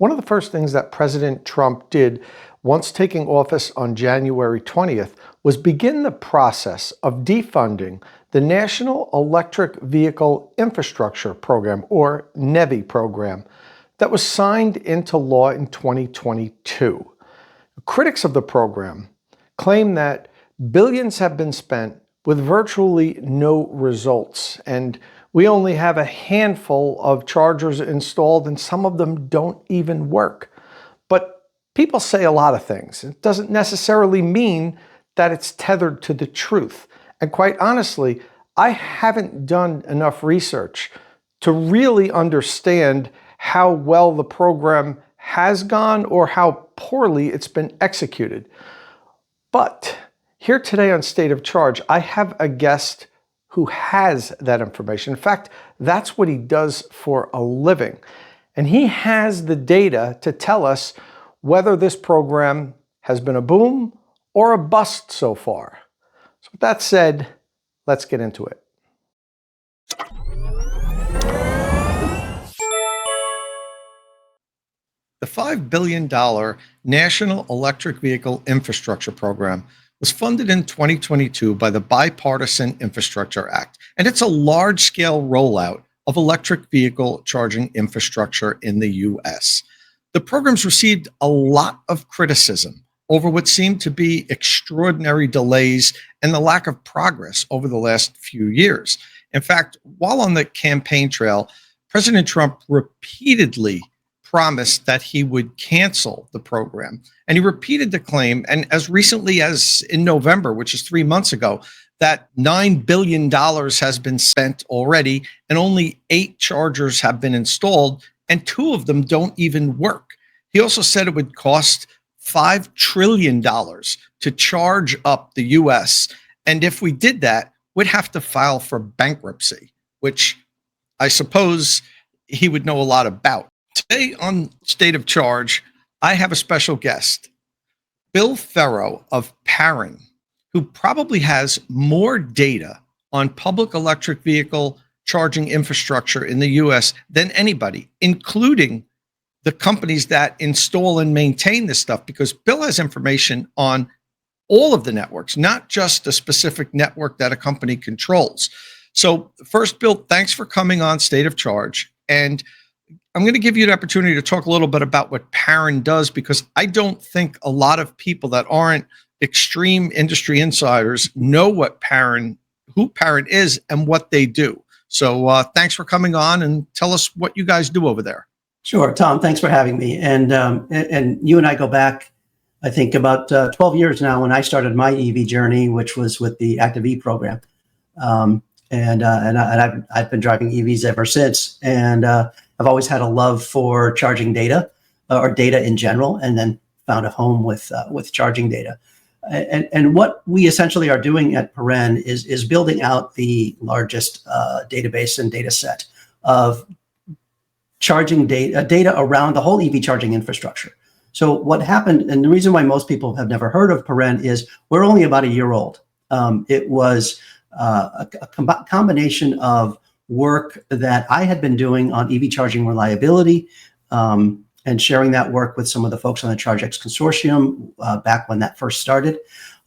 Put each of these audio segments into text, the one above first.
One of the first things that President Trump did once taking office on January 20th was begin the process of defunding the National Electric Vehicle Infrastructure Program, or NEVI program, that was signed into law in 2022. Critics of the program claim that billions have been spent with virtually no results, and we only have a handful of chargers installed, and some of them don't even work. But people say a lot of things. It doesn't necessarily mean that it's tethered to the truth. And quite honestly, I haven't done enough research to really understand how well the program has gone or how poorly it's been executed. But here today on State of Charge, I have a guest who has that information. In fact, that's what he does for a living. And he has the data to tell us whether this program has been a boom or a bust so far. So with that said, let's get into it. The $5 billion National Electric Vehicle Infrastructure Program was funded in 2022 by the Bipartisan Infrastructure Act, and it's a large-scale rollout of electric vehicle charging infrastructure in the U.S. The program's received a lot of criticism over what seemed to be extraordinary delays and the lack of progress over the last few years. In fact, while on the campaign trail, President Trump repeatedly promised that he would cancel the program. And he repeated the claim, and as recently as in November, which is 3 months ago, that $9 billion has been spent already, and only 8 chargers have been installed, and 2 of them don't even work. He also said it would cost $5 trillion to charge up the U.S., and if we did that, we'd have to file for bankruptcy, which I suppose he would know a lot about. Today on State of Charge, I have a special guest, Bill Ferro of Paren, who probably has more data on public electric vehicle charging infrastructure in the U.S. than anybody, including the companies that install and maintain this stuff, because Bill has information on all of the networks, not just a specific network that a company controls. So first, Bill, thanks for coming on State of Charge. And I'm going to give you the opportunity to talk a little bit about what Paren does, because I don't think a lot of people that aren't extreme industry insiders know what who Paren is and what they do. So thanks for coming on, and tell us what you guys do over there. Sure, Tom, thanks for having me. And you and I go back, I think, about 12 years now when I started my EV journey, which was with the Active E program. And I've been driving EVs ever since. And I've always had a love for charging data, or data in general, and then found a home with charging data. And what we essentially are doing at Paren is building out the largest database and data set of charging data around the whole EV charging infrastructure. So what happened, and the reason why most people have never heard of Paren, is we're only about a year old. It was a combination of work that I had been doing on EV charging reliability, and sharing that work with some of the folks on the ChargeX consortium back when that first started,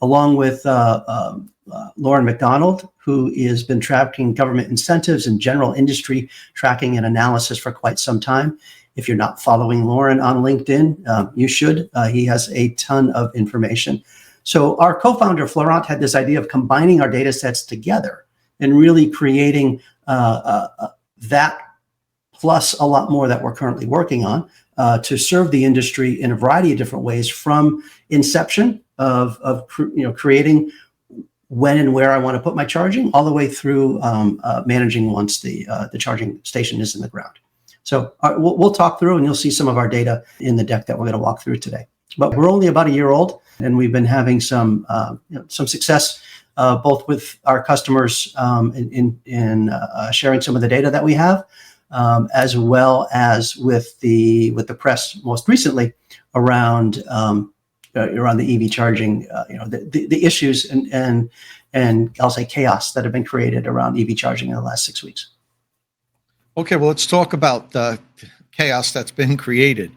along with Lauren McDonald, who has been tracking government incentives and general industry tracking and analysis for quite some time. If you're not following Lauren on LinkedIn, you should. He has a ton of information. So our co-founder, Florent, had this idea of combining our data sets together and really creating that plus a lot more that we're currently working on to serve the industry in a variety of different ways, from inception of creating when and where I want to put my charging, all the way through managing once the charging station is in the ground. So we'll talk through, and you'll see some of our data in the deck that we're going to walk through today. But we're only about a year old, and we've been having some success both with our customers in sharing some of the data that we have, as well as with the press most recently around the EV charging, the issues and I'll say chaos that have been created around EV charging in the last 6 weeks. Okay, well, let's talk about the chaos that's been created.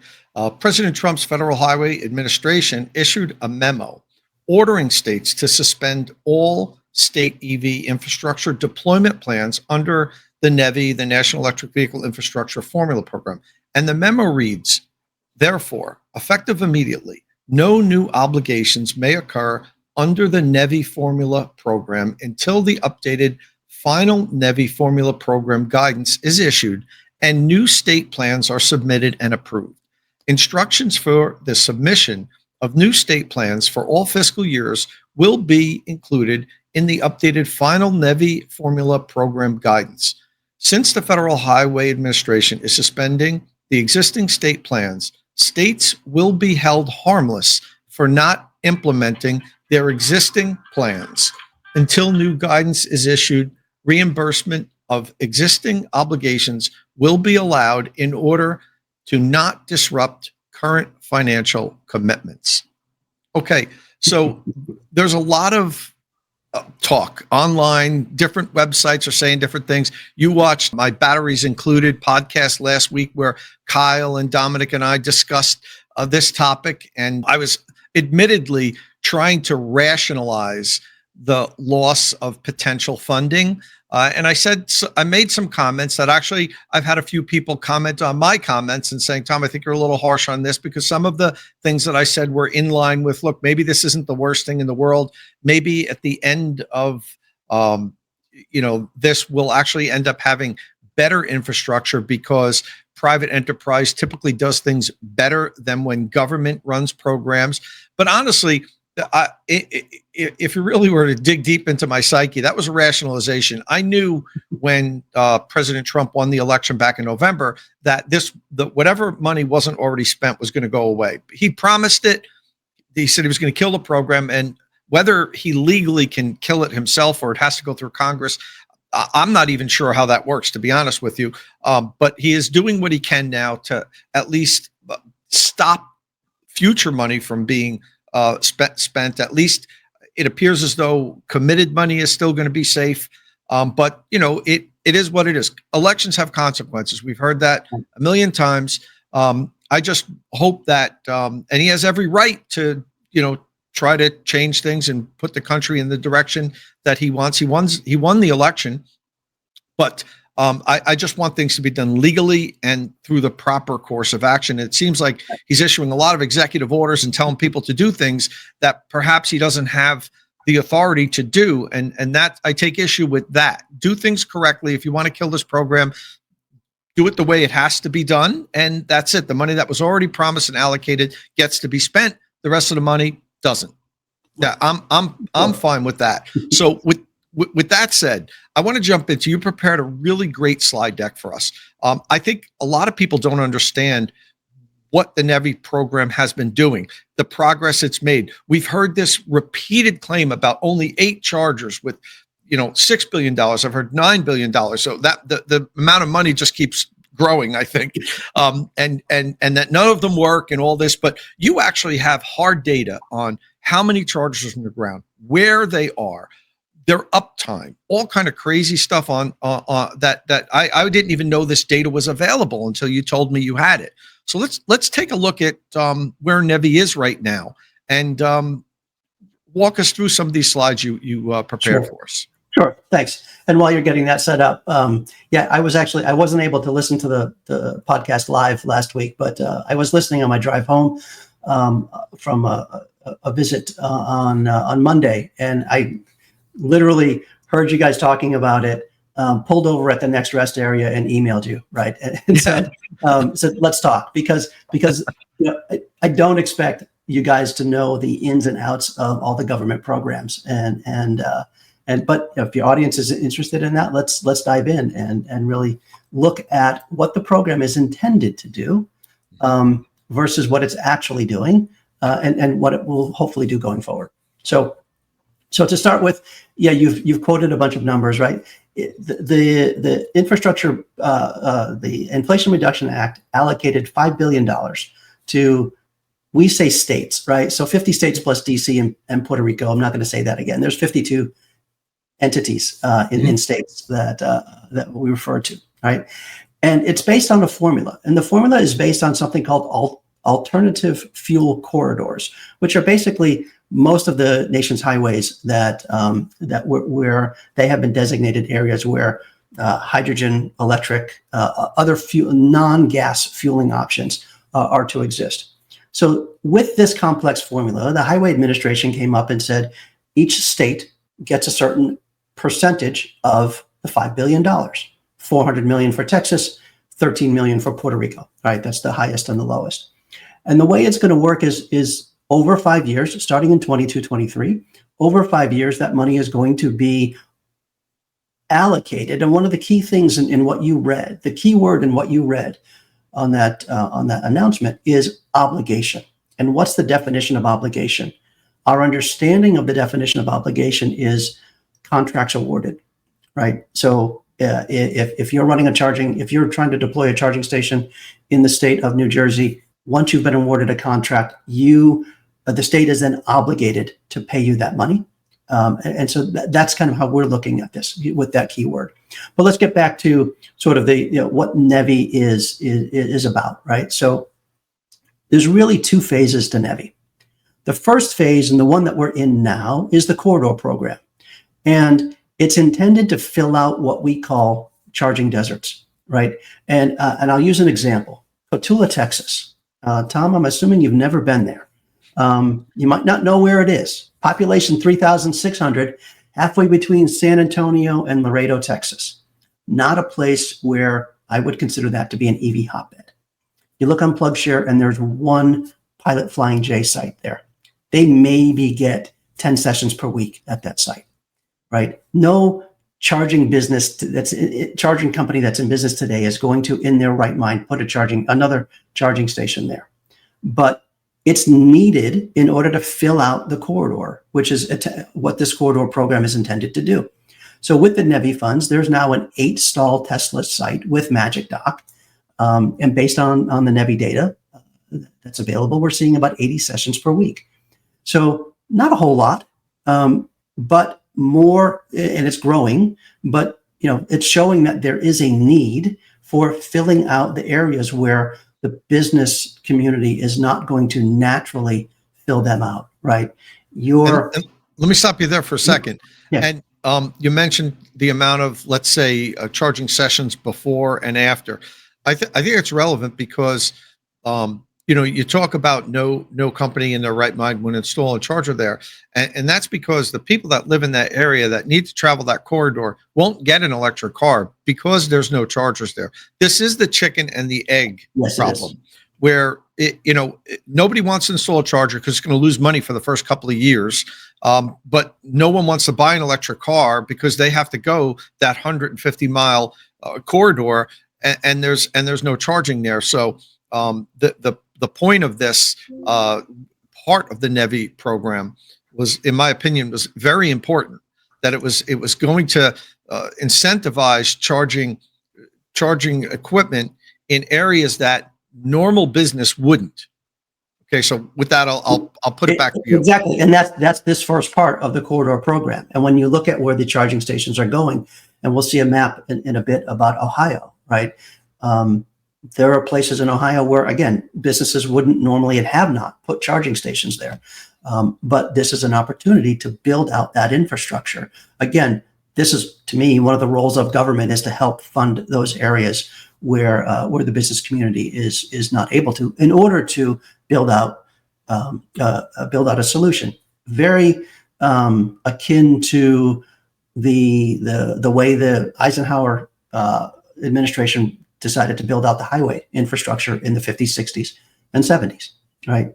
President Trump's Federal Highway Administration issued a memo ordering states to suspend all state EV infrastructure deployment plans under the NEVI, the National Electric Vehicle Infrastructure Formula Program. And the memo reads, therefore, effective immediately, no new obligations may occur under the NEVI formula program until the updated final NEVI formula program guidance is issued and new state plans are submitted and approved. Instructions for the submission of new state plans for all fiscal years will be included in the updated final NEVI formula program guidance. Since the Federal Highway Administration is suspending the existing state plans, states will be held harmless for not implementing their existing plans until new guidance is issued. Reimbursement of existing obligations will be allowed in order to not disrupt current financial commitments. Okay, so there's a lot of talk online. Different websites are saying different things. You watched my Batteries Included podcast last week where Kyle and Dominic and I discussed this topic, and I was admittedly trying to rationalize the loss of potential funding. And I made some comments that actually I've had a few people comment on my comments and saying, Tom, I think you're a little harsh on this, because some of the things that I said were in line with, look, maybe this isn't the worst thing in the world. Maybe at the end of, this will actually end up having better infrastructure because private enterprise typically does things better than when government runs programs. But honestly, if you really were to dig deep into my psyche, that was a rationalization. I knew when President Trump won the election back in November that whatever money wasn't already spent was going to go away. He promised it. He said he was going to kill the program, and whether he legally can kill it himself or it has to go through Congress, I'm not even sure how that works, to be honest with you. But he is doing what he can now to at least stop future money from being spent. At least it appears as though committed money is still going to be safe. But it is what it is. Elections have consequences. We've heard that a million times. I just hope that, and he has every right to, try to change things and put the country in the direction that he wants. He won the election, but I just want things to be done legally and through the proper course of action. It seems like he's issuing a lot of executive orders and telling people to do things that perhaps he doesn't have the authority to do. And that I take issue with that. Do things correctly. If you want to kill this program, do it the way it has to be done. And that's it. The money that was already promised and allocated gets to be spent. The rest of the money doesn't. Yeah, I'm fine with that. So with that said, I want to jump into, you prepared a really great slide deck for us. I think a lot of people don't understand what the NEVI program has been doing, the progress it's made. We've heard this repeated claim about only 8 chargers with, $6 billion. I've heard $9 billion. So that the amount of money just keeps growing, I think, and that none of them work and all this. But you actually have hard data on how many chargers on the ground, where they are, their uptime, all kind of crazy stuff on that I didn't even know this data was available until you told me you had it. So let's take a look at where NEVI is right now and walk us through some of these slides you prepared for us. Sure, thanks. And while you're getting that set up, I wasn't able to listen to the podcast live last week, but I was listening on my drive home from a visit on Monday, and I literally heard you guys talking about it, pulled over at the next rest area and emailed you, right? And said, let's talk, because I don't expect you guys to know the ins and outs of all the government programs, but if your audience is interested in that, let's dive in and really look at what the program is intended to do versus what it's actually doing, and what it will hopefully do going forward. So to start with, you've quoted a bunch of numbers, right? The infrastructure, the Inflation Reduction Act allocated $5 billion to, we say states, right? So 50 states plus DC and Puerto Rico. I'm not going to say that again. There's 52 entities in states that we refer to, right? And it's based on a formula. And the formula is based on something called alternative fuel corridors, which are basically most of the nation's highways where they have been designated areas where hydrogen, electric, other non-gas fueling options are to exist. So with this complex formula, the Highway Administration came up and said each state gets a certain percentage of the $5 billion. 400 million for Texas, 13 million for Puerto Rico. All right, that's the highest and the lowest. And the way it's going to work is over 5 years, starting in 22-23, over 5 years, that money is going to be allocated. And one of the key things in what you read, the key word in what you read on that announcement is obligation. And what's the definition of obligation? Our understanding of the definition of obligation is contracts awarded, right? So if you're running if you're trying to deploy a charging station in the state of New Jersey, once you've been awarded a contract, the state is then obligated to pay you that money. And so that's kind of how we're looking at this with that keyword. But let's get back to sort of what NEVI is about, right? So there's really two phases to NEVI. The first phase, and the one that we're in now, is the corridor program. And it's intended to fill out what we call charging deserts, right? And I'll use an example. Cotulla, Texas. Tom, I'm assuming you've never been there. You might not know where it is. Population 3,600, halfway between San Antonio and Laredo, Texas. Not a place where I would consider that to be an EV hotbed. You look on PlugShare and there's one Pilot Flying J site there. They maybe get 10 sessions per week at that site. Right? No charging charging company that's in business today is going to, in their right mind, put another charging station there. But it's needed in order to fill out the corridor, which is what this corridor program is intended to do. So with the NEVI funds, there's now an 8-stall Tesla site with Magic Dock. And based on the NEVI data that's available, we're seeing about 80 sessions per week. So not a whole lot, but more, and it's growing, but it's showing that there is a need for filling out the areas where the business community is not going to naturally fill them out, right? And let me stop you there for a second. Yeah. And you mentioned the amount of, let's say, charging sessions before and after. I think it's relevant because you talk about no company in their right mind would install a charger there. And that's because the people that live in that area that need to travel that corridor won't get an electric car because there's no chargers there. This is the chicken and the egg problem where nobody wants to install a charger because it's going to lose money for the first couple of years. But no one wants to buy an electric car because they have to go that 150-mile corridor and there's no charging there. So the point of this part of the NEVI program was, in my opinion, was very important. That it was going to incentivize charging equipment in areas that normal business wouldn't. Okay, so with that, I'll put it back to you. Exactly, and that's this first part of the corridor program. And when you look at where the charging stations are going, and we'll see a map in a bit about Ohio, right? There are places in Ohio where, again, businesses wouldn't normally and have not put charging stations there. But this is an opportunity to build out that infrastructure. Again, this is, to me, one of the roles of government is to help fund those areas where the business community is not able to, in order to build out a solution. Very akin to the way the Eisenhower administration decided to build out the highway infrastructure in the 50s, 60s, and 70s, right?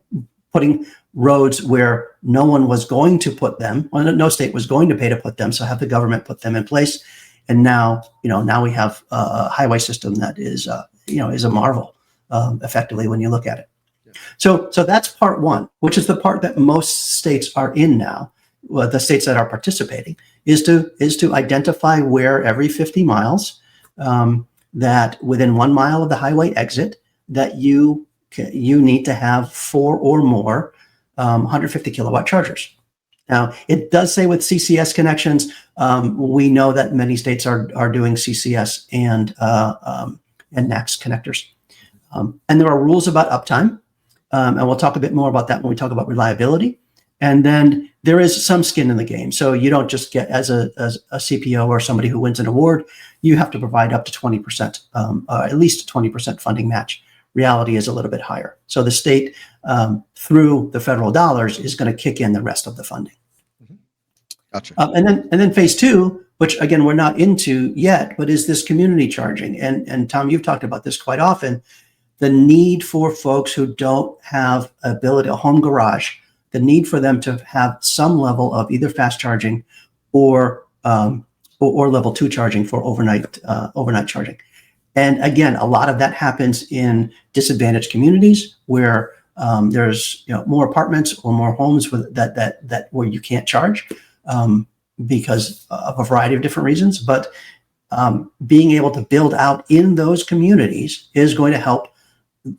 Putting roads where no one was going to put them, well, no state was going to pay to put them, so have the government put them in place. And now we have a highway system that is a marvel, effectively, when you look at it. So that's part one, which is the part that most states are in now. Well, the states that are participating is to identify where every 50 miles, that within 1 mile of the highway exit, that you need to have 4 or more 150 kilowatt chargers. Now, it does say with CCS connections. We know that many states are doing CCS and and NACS connectors. And there are rules about uptime, and we'll talk a bit more about that when we talk about reliability. And then there is some skin in the game. So you don't just get as a CPO or somebody who wins an award, you have to provide up to 20%, at least 20% funding match. Reality is a little bit higher. So the state, through the federal dollars, is going to kick in the rest of the funding. Gotcha. And then phase two, which again we're not into yet, but is this community charging. And Tom, you've talked about this quite often. The need for folks who don't have ability, a home garage, the need for them to have some level of either fast charging or level 2 charging for overnight charging. And again, a lot of that happens in disadvantaged communities where there's more apartments or more homes with that where you can't charge because of a variety of different reasons. But being able to build out in those communities is going to help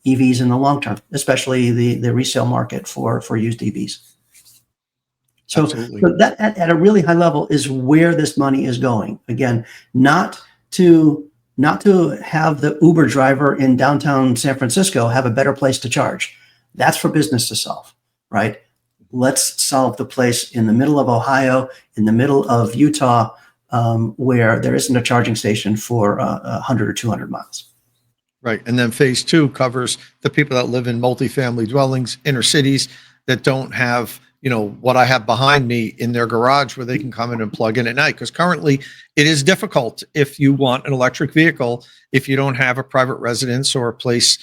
EVs in the long term, especially the resale market for used EVs. So that at a really high level is where this money is going. Again, not to have the Uber driver in downtown San Francisco have a better place to charge. That's for business to solve, right? Let's solve the place in the middle of Ohio, in the middle of Utah, where there isn't a charging station for 100 or 200 miles. Right. And then phase two covers the people that live in multifamily dwellings, inner cities that don't have, what I have behind me in their garage where they can come in and plug in at night. Because currently it is difficult if you want an electric vehicle, if you don't have a private residence or a place,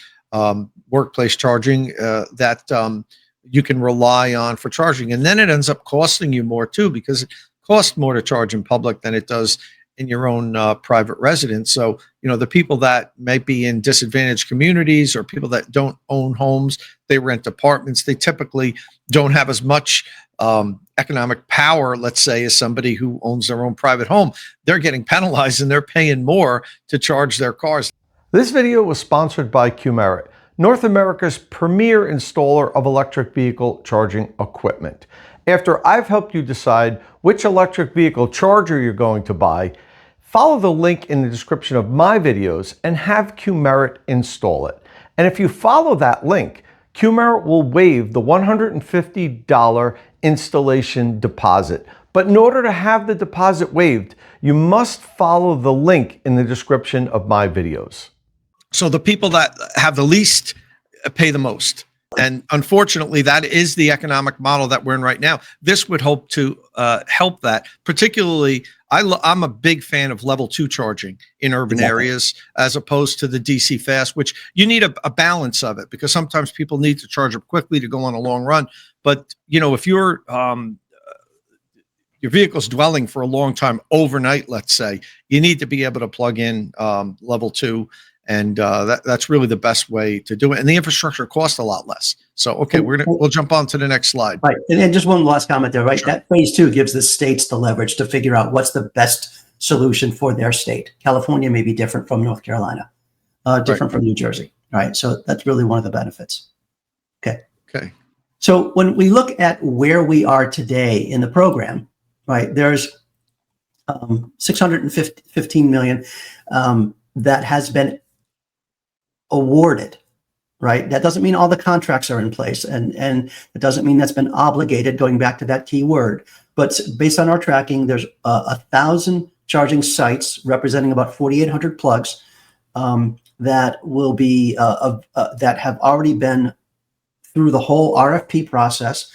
workplace charging that you can rely on for charging. And then it ends up costing you more too, because it costs more to charge in public than it does in your own private residence. So, the people that might be in disadvantaged communities or people that don't own homes, they rent apartments, they typically don't have as much economic power, let's say, as somebody who owns their own private home. They're getting penalized and they're paying more to charge their cars. This video was sponsored by Qmerit, North America's premier installer of electric vehicle charging equipment. After I've helped you decide which electric vehicle charger you're going to buy, follow the link in the description of my videos and have Qmerit install it. And if you follow that link, Qmerit will waive the $150 installation deposit. But in order to have the deposit waived, you must follow the link in the description of my videos. So the people that have the least pay the most. And unfortunately, that is the economic model that we're in right now. This would hope to help that. Particularly, I'm a big fan of level 2 charging in urban areas as opposed to the DC fast, which you need a balance of it because sometimes people need to charge up quickly to go on a long run. But, if your vehicle's dwelling for a long time overnight, let's say, you need to be able to plug in level 2. And that's really the best way to do it. And the infrastructure costs a lot less. So, okay, we'll jump on to the next slide. Right. And just one last comment there, right? Sure. That phase 2 gives the states the leverage to figure out what's the best solution for their state. California may be different from North Carolina, different from New Jersey. Right. So that's really one of the benefits. Okay. So when we look at where we are today in the program, right, there's 615 million that has been awarded, right? That doesn't mean all the contracts are in place, and it doesn't mean that's been obligated, going back to that key word. But based on our tracking, there's 1,000 charging sites representing about 4,800 plugs that will be that have already been through the whole RFP process.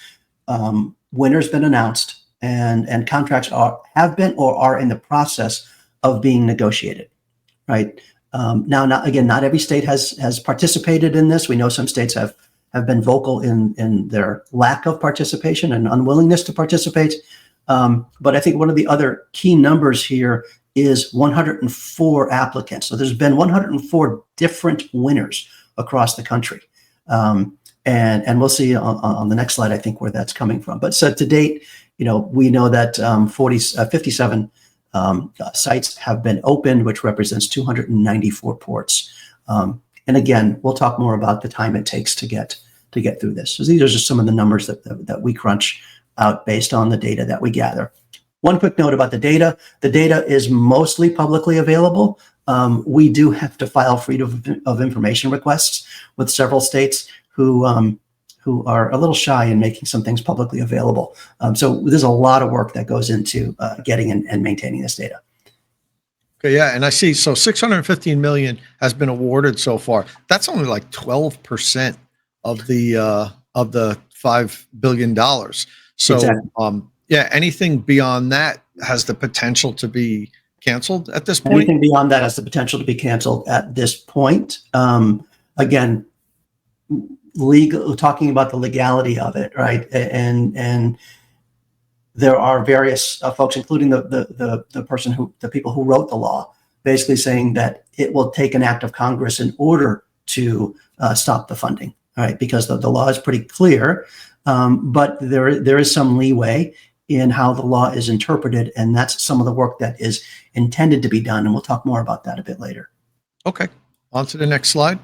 Winners been announced, and contracts have been or are in the process of being negotiated, right? Now, not every state has participated in this. We know some states have been vocal in their lack of participation and unwillingness to participate. But I think one of the other key numbers here is 104 applicants. So there's been 104 different winners across the country. And we'll see on the next slide, I think, where that's coming from. But so to date, we know that 57 sites have been opened, which represents 294 ports. And again, we'll talk more about the time it takes to get through this. So these are just some of the numbers that we crunch out based on the data that we gather. One quick note about the data. The data is mostly publicly available. we do have to file freedom of information requests with several states who are a little shy in making some things publicly available. So there's a lot of work that goes into getting and maintaining this data. Okay, yeah, and I see. So 615 million has been awarded so far. That's only like 12% of the $5 billion. So, Exactly. Yeah, anything beyond that has the potential to be canceled at this point. Anything beyond that has the potential to be canceled at this point. Again, talking about the legality of it, right? And there are various folks, including the people who wrote the law, basically saying that it will take an act of Congress in order to stop the funding, right? Because the law is pretty clear, but there is some leeway in how the law is interpreted, and that's some of the work that is intended to be done, and we'll talk more about that a bit later. Okay, on to the next slide.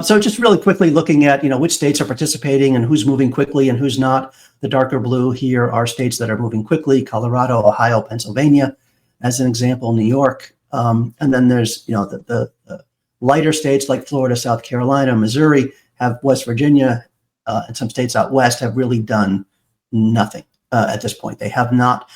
So just really quickly looking at, which states are participating and who's moving quickly and who's not. The darker blue here are states that are moving quickly: Colorado, Ohio, Pennsylvania, as an example, New York. And then there's, the lighter states like Florida, South Carolina, Missouri, have West Virginia, and some states out west have really done nothing at this point. They have not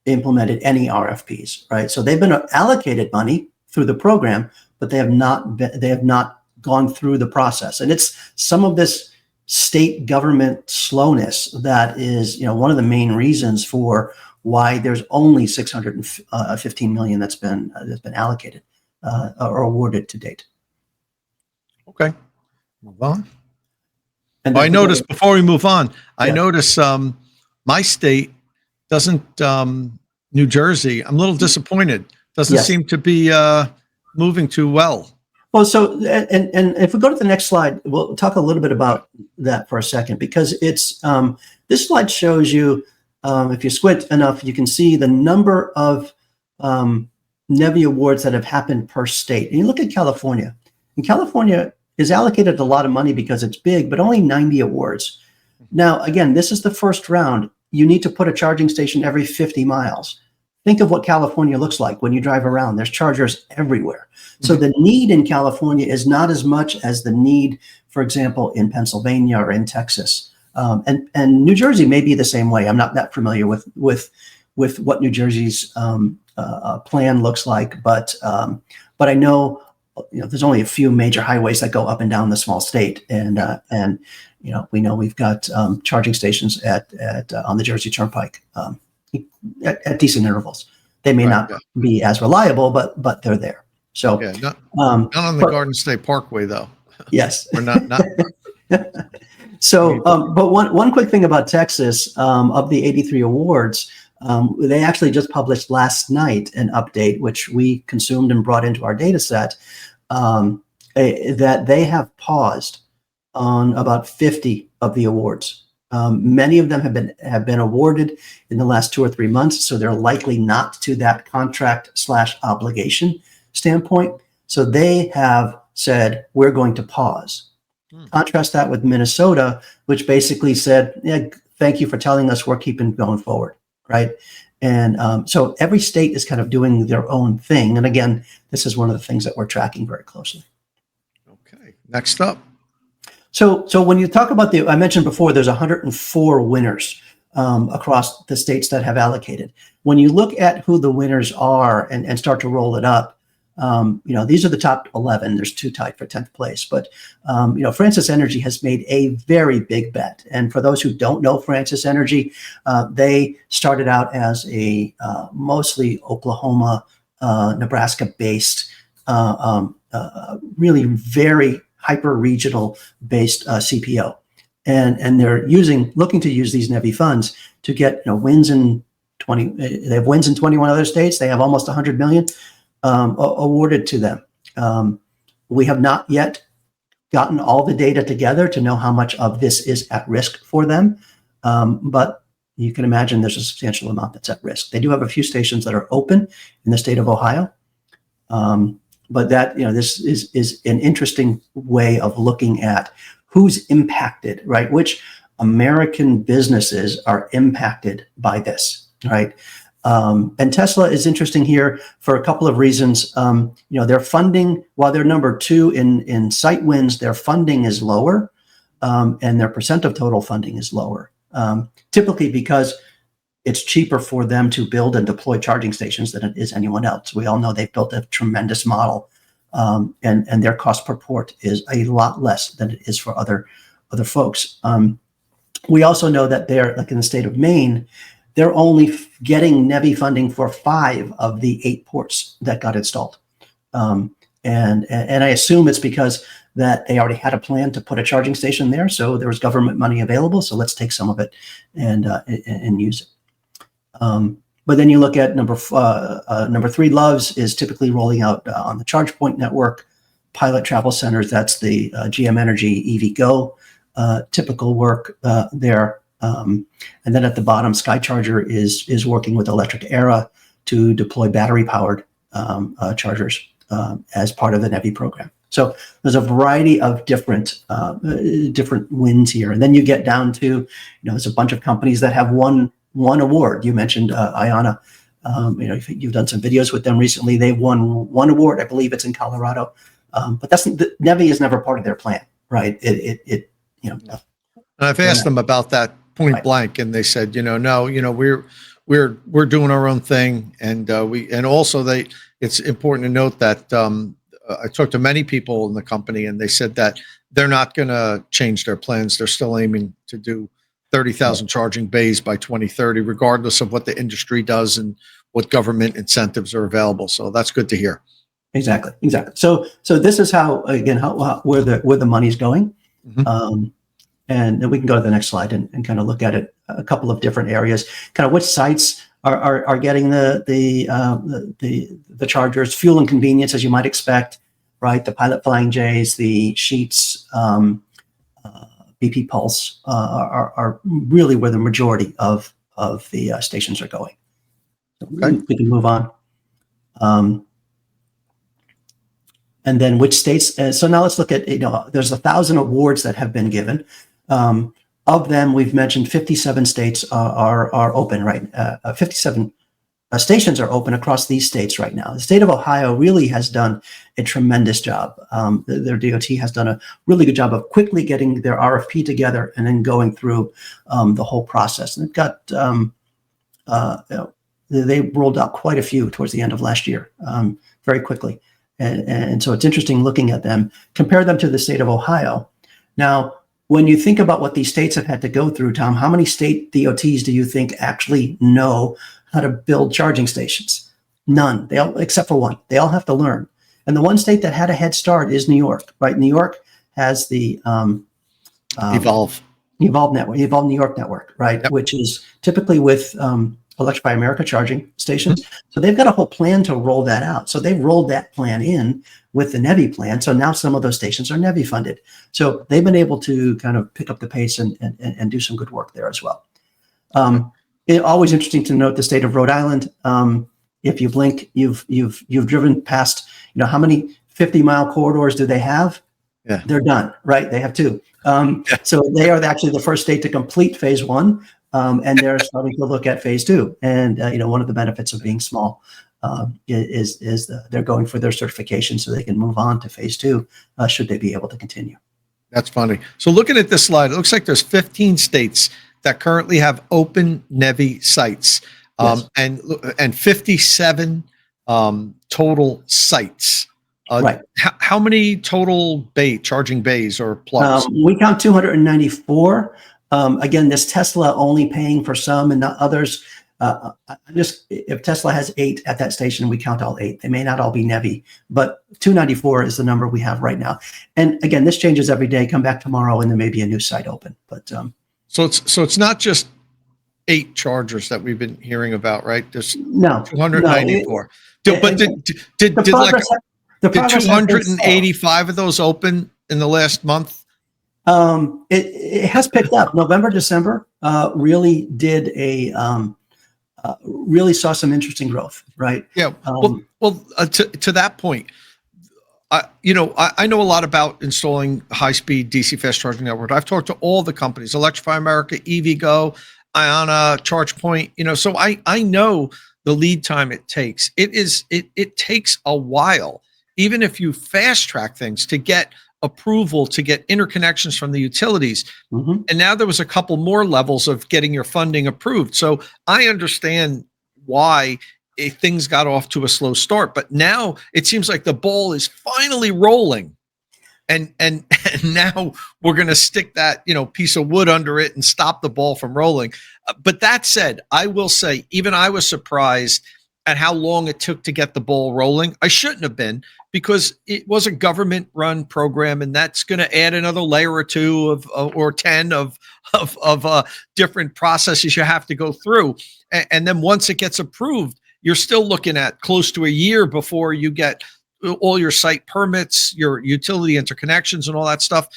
implemented any RFPs, right? So they've been allocated money through the program, but they have not gone through the process. And it's some of this state government slowness that is, one of the main reasons for why there's only 615 million that's been allocated or awarded to date. Okay, move on. And I noticed before we move on, I Yeah. notice my state doesn't, New Jersey, I'm a little disappointed. Doesn't Yes. seem to be moving too well. Well, so, and if we go to the next slide, we'll talk a little bit about that for a second, because it's, this slide shows you, if you squint enough, you can see the number of NEVI awards that have happened per state. And you look at California, and California is allocated a lot of money because it's big, but only 90 awards. Now, again, this is the first round. You need to put a charging station every 50 miles. Think of what California looks like when you drive around. There's chargers everywhere. So the need in California is not as much as the need, for example, in Pennsylvania or in Texas. And New Jersey may be the same way. I'm not that familiar with what New Jersey's plan looks like, but I know, there's only a few major highways that go up and down the small state, and we know we've got charging stations on the Jersey Turnpike at decent intervals. They may not be as reliable, but they're there. So yeah, not on the Garden State Parkway though. Yes, we're not. So, but one quick thing about Texas, of the 83 awards, they actually just published last night an update, which we consumed and brought into our data set, that they have paused on about 50 of the awards. Many of them have been awarded in the last 2 or 3 months, so they're likely not to that contract/obligation standpoint. So they have said, we're going to pause. Contrast that with Minnesota, which basically said, yeah, thank you for telling us, we're keeping going forward, right? And so every state is kind of doing their own thing. And again, this is one of the things that we're tracking very closely. Okay, next up. So when you talk about I mentioned before, there's 104 winners across the states that have allocated. When you look at who the winners are and start to roll it up, these are the top 11. There's 2 tied for 10th place, but Francis Energy has made a very big bet. And for those who don't know Francis Energy, they started out as a mostly Oklahoma, Nebraska-based, really very hyper-regional based CPO, and they're looking to use these NEVI funds to get wins in 20. They have wins in 21 other states. They have almost 100 million awarded to them. We have not yet gotten all the data together to know how much of this is at risk for them, but you can imagine there's a substantial amount that's at risk. They do have a few stations that are open in the state of Ohio. But that, this is an interesting way of looking at who's impacted, right? Which American businesses are impacted by this, right? And Tesla is interesting here for a couple of reasons. Their funding, while they're number 2 in site wins, their funding is lower, and their percent of total funding is lower. Typically because it's cheaper for them to build and deploy charging stations than it is anyone else. We all know they've built a tremendous model, and their cost per port is a lot less than it is for other folks. We also know that they're, like in the state of Maine, they're only getting NEVI funding for 5 of the 8 ports that got installed. And I assume it's because that they already had a plan to put a charging station there. So there was government money available. So let's take some of it and use it. But then you look at number 3, Loves is typically rolling out on the ChargePoint network. Pilot Travel Centers, that's the GM Energy EVgo typical work there. And then at the bottom, SkyCharger is working with Electric Era to deploy battery-powered chargers as part of the NEVI program. So there's a variety of different wins here. And then you get down to, there's a bunch of companies that have won award. You mentioned Iona. You've done some videos with them recently. They've won 1 award. I believe it's in Colorado. But NEVI is never part of their plan, right? And I've asked them about that point blank, and they said, no, we're doing our own thing, and it's important to note that I talked to many people in the company, and they said that they're not going to change their plans. They're still aiming to do 30,000 charging bays by 2030, regardless of what the industry does and what government incentives are available. So that's good to hear. Exactly. So this is how where the money's going. Mm-hmm. And then we can go to the next slide and kind of look at it, a couple of different areas, kind of which sites are getting the chargers, fuel and convenience, as you might expect, right? The Pilot Flying J's, the Sheets, BP Pulse are really where the majority of the stations are going. So we can move on. And then which states? So now let's look at, there's 1,000 awards that have been given. Of them, we've mentioned 57 states are open, right? 57 stations are open across these states right now. The state of Ohio really has done a tremendous job. Their DOT has done a really good job of quickly getting their RFP together and then going through the whole process. And they've got, they rolled out quite a few towards the end of last year, very quickly. And so it's interesting looking at them, compare them to the state of Ohio. Now, when you think about what these states have had to go through, Tom, how many state DOTs do you think actually know how to build charging stations? None. They all, except for one. They all have to learn. And the one state that had a head start is New York, right? New York has the Evolve New York network, right? Yep. Which is typically with Electrify America charging stations. Mm-hmm. So they've got a whole plan to roll that out. So they've rolled that plan in with the NEVI plan. So now some of those stations are NEVI funded. So they've been able to kind of pick up the pace and do some good work there as well. Always interesting to note the state of Rhode Island. If you blink, you've driven past, how many 50-mile corridors do they have? Yeah. They're done, right? They have 2. So they are actually the first state to complete phase 1. And they're starting to look at phase 2. And, one of the benefits of being small is they're going for their certification so they can move on to phase 2 should they be able to continue. That's funny. So looking at this slide, it looks like there's 15 states that currently have open NEVI sites, yes. and 57 total sites. Right. How many total charging bays or plugs? We count 294. Again, this Tesla only paying for some and not others. If Tesla has 8 at that station, we count all 8. They may not all be NEVI, but 294 is the number we have right now. And again, this changes every day. Come back tomorrow, and there may be a new site open. But so it's not just 8 chargers that we've been hearing about, right? There's 294. Did 285 of those open in the last month? It has picked up. November, December really did really saw some interesting growth, right? Yeah. To that point, I know a lot about installing high-speed DC fast charging network. I've talked to all the companies: Electrify America, EVgo, Iona, ChargePoint. So I know the lead time it takes. It takes a while, even if you fast track things, to get approval, to get interconnections from the utilities. Mm-hmm. And now there was a couple more levels of getting your funding approved. So I understand why things got off to a slow start, but now it seems like the ball is finally rolling. And now we're going to stick that, piece of wood under it and stop the ball from rolling. But that said, I will say, even I was surprised at how long it took to get the ball rolling. I shouldn't have been, because it was a government-run program, and that's going to add another layer or two or 10 of different processes you have to go through. And then once it gets approved, you're still looking at close to a year before you get all your site permits, your utility interconnections, and all that stuff.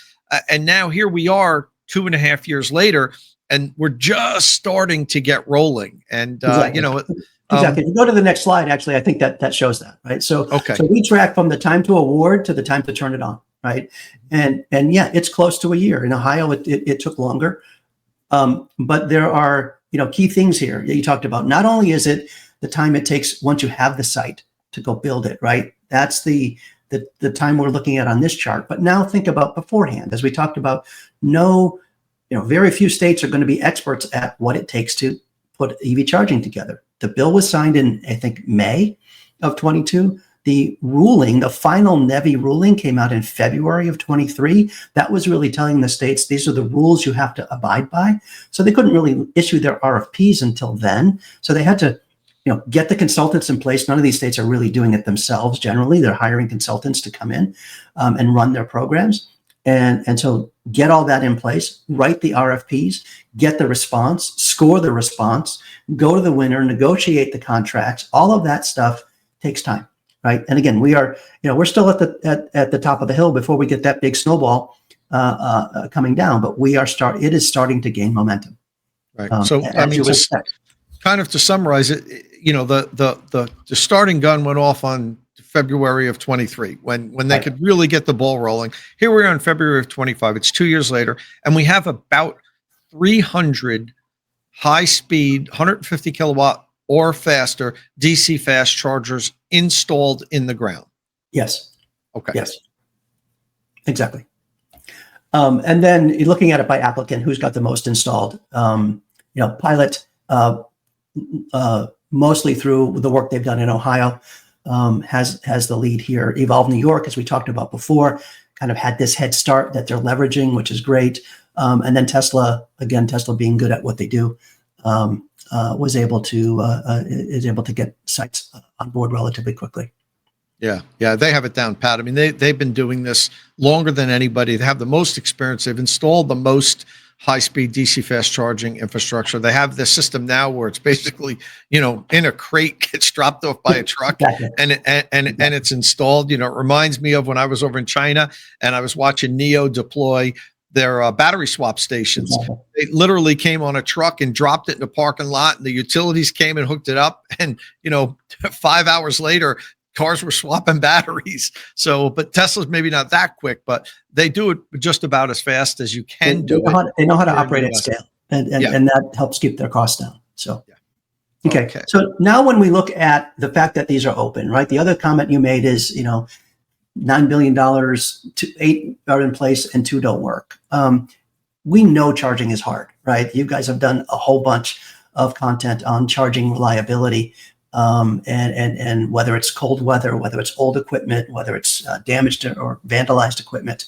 And now here we are 2.5 years later, and we're just starting to get rolling. And, Exactly. Exactly. If you go to the next slide, actually, I think that shows that, right? So we track from the time to award to the time to turn it on, right? And yeah, it's close to a year. In Ohio, it took longer. But there are, key things here that you talked about. Not only is it the time it takes once you have the site to go build it, right? That's the time we're looking at on this chart. But now think about beforehand. As we talked about, very few states are going to be experts at what it takes to put EV charging together. The bill was signed in, I think, May of 22. The ruling, the final NEVI ruling, came out in February of 23. That was really telling the states, these are the rules you have to abide by. So they couldn't really issue their RFPs until then. So they had to get the consultants in place. None of these states are really doing it themselves. Generally, they're hiring consultants to come in and run their programs. And so get all that in place, write the RFPs, get the response, score the response, go to the winner, negotiate the contracts. All of that stuff takes time, right? And again, we're still at the top of the hill before we get that big snowball coming down, but it is starting to gain momentum. Right. So I mean, just kind of to summarize it, the starting gun went off on February of 23 when they could really get the ball rolling. Here we are in February of 25. It's 2 years later, and we have about 300 high-speed, 150 kilowatt or faster DC fast chargers installed in the ground. Yes. Okay. Yes. Exactly. And then you're looking at it by applicant, who's got the most installed. Pilot, mostly through the work they've done in Ohio, has the lead here. Evolve New York, as we talked about before, kind of had this head start that they're leveraging, which is great. And then Tesla being good at what they do, is able to get sites on board relatively quickly. Yeah, they have it down pat. I mean, they've been doing this longer than anybody. They have the most experience. They've installed the most high-speed DC fast charging infrastructure. They have this system now where it's basically, in a crate, gets dropped off by a truck, and it's installed. It reminds me of when I was over in China and I was watching NEO deploy their battery swap stations. They literally came on a truck and dropped it in the parking lot, and the utilities came and hooked it up. And 5 hours later, cars were swapping batteries. So, but Tesla's maybe not that quick, but they do it just about as fast as you can do it. They know how to operate at scale, and that helps keep their costs down. So, okay. So now when we look at the fact that these are open, right? The other comment you made is, $9 billion, 8 are in place and 2 don't work. We know charging is hard, right? You guys have done a whole bunch of content on charging reliability. And whether it's cold weather, whether it's old equipment, whether it's damaged or vandalized equipment.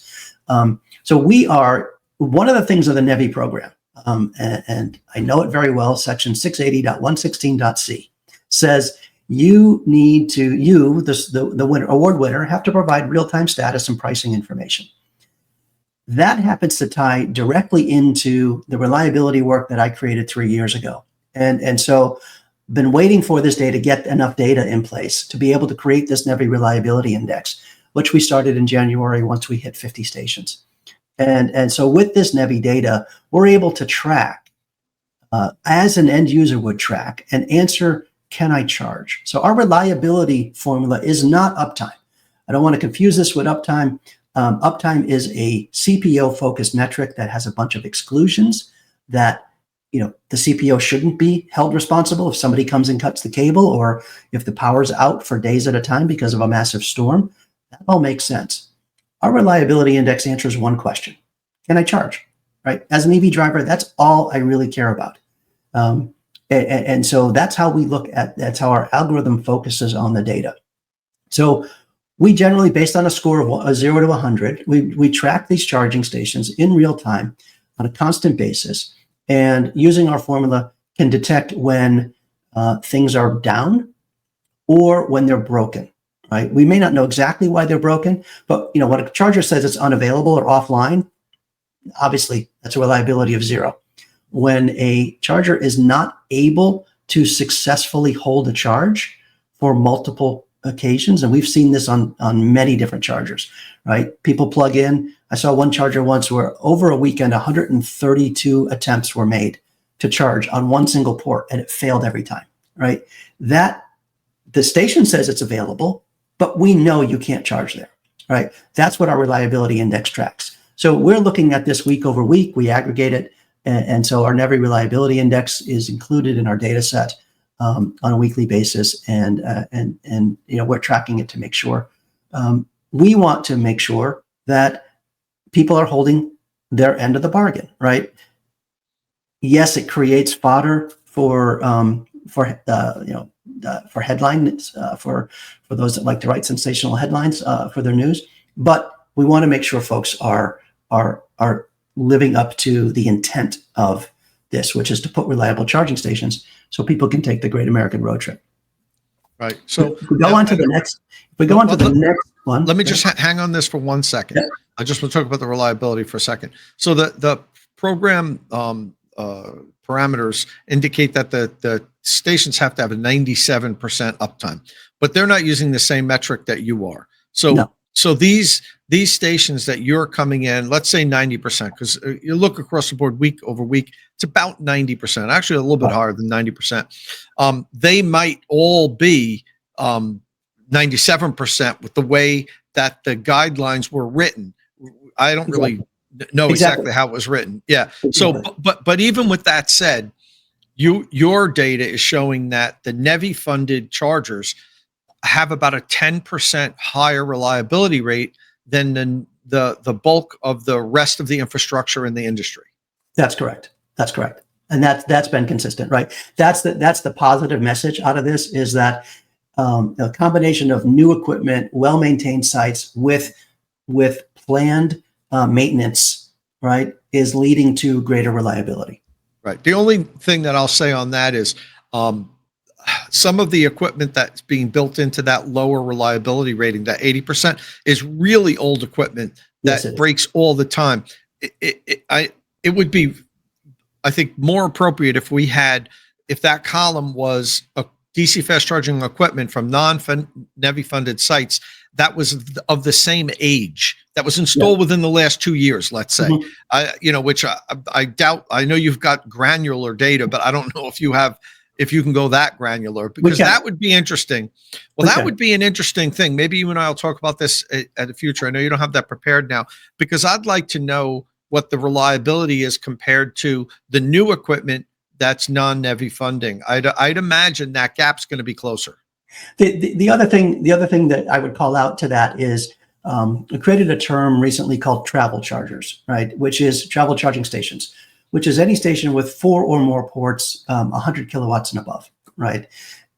So we are, one of the things of the NEVI program, and I know it very well, section 680.116.c says you need to, the winner, award winner, have to provide real-time status and pricing information. That happens to tie directly into the reliability work that I created 3 years ago. And so been waiting for this day to get enough data in place to be able to create this NEVI reliability index, which we started in January once we hit 50 stations. And so with this NEVI data, we're able to track, as an end user would track, and answer, can I charge? So our reliability formula is not uptime. I don't want to confuse this with uptime. Uptime is a CPO-focused metric that has a bunch of exclusions that the CPO shouldn't be held responsible if somebody comes and cuts the cable, or if the power's out for days at a time because of a massive storm. That all makes sense. Our reliability index answers one question: can I charge? Right? As an EV driver, that's all I really care about. And so that's how we look at, that's how our algorithm focuses on the data. So we generally, based on a score of 0 to 100, we track these charging stations in real time on a constant basis, and using our formula can detect when things are down or when they're broken, right? We may not know exactly why they're broken, but when a charger says it's unavailable or offline, obviously that's a reliability of 0. When a charger is not able to successfully hold a charge for multiple occasions, and we've seen this on many different chargers, right? People plug in. I saw one charger once where over a weekend, 132 attempts were made to charge on one single port, and it failed every time, right? That the station says it's available, but we know you can't charge there, right? That's what our reliability index tracks. So we're looking at this week over week. We aggregate it. And so our NEVI reliability index is included in our data set on a weekly basis. And we're tracking it to make sure. We want to make sure that people are holding their end of the bargain, right? Yes, it creates fodder for headlines, for those that like to write sensational headlines for their news. But we want to make sure folks are living up to the intent of this, which is to put reliable charging stations so people can take the great American road trip. Right. So if we go on to the next one. Let me just hang on this for 1 second. Yeah. I just want to talk about the reliability for a second. So the program parameters indicate that the stations have to have a 97% uptime, but they're not using the same metric that you are. So No. So these stations that you're coming in, let's say 90%, because you look across the board week over week, it's about 90%, actually a little bit higher than 90%. They might all be 97% with the way that the guidelines were written. I don't really know exactly how it was written. Yeah. So, but even with that said, your data is showing that the NEVI funded chargers have about a 10% higher reliability rate than the bulk of the rest of the infrastructure in the industry. That's correct. That's correct. And that's been consistent, right? That's the positive message out of this, is that a combination of new equipment, well-maintained sites with planned maintenance, right, is leading to greater reliability. Right. The only thing that I'll say on that is some of the equipment that's being built into that lower reliability rating, that 80%, is really old equipment that breaks all the time. It would be, I think, more appropriate if that column was a DC fast charging equipment from non-NEVI funded sites that was of the same age, that was installed within the last 2 years, let's say. Which I doubt. I know you've got granular data, but I don't know if you can go that granular, because that would be interesting. Well, that would be an interesting thing. Maybe you and I will talk about this at the future. I know you don't have that prepared now, because I'd like to know what the reliability is compared to the new equipment that's non-NEVI funding. I'd imagine that gap's going to be closer. The other thing that I would call out to that is we created a term recently called travel chargers, right? Which is travel charging stations, which is any station with 4 or more ports, 100 kilowatts and above, right?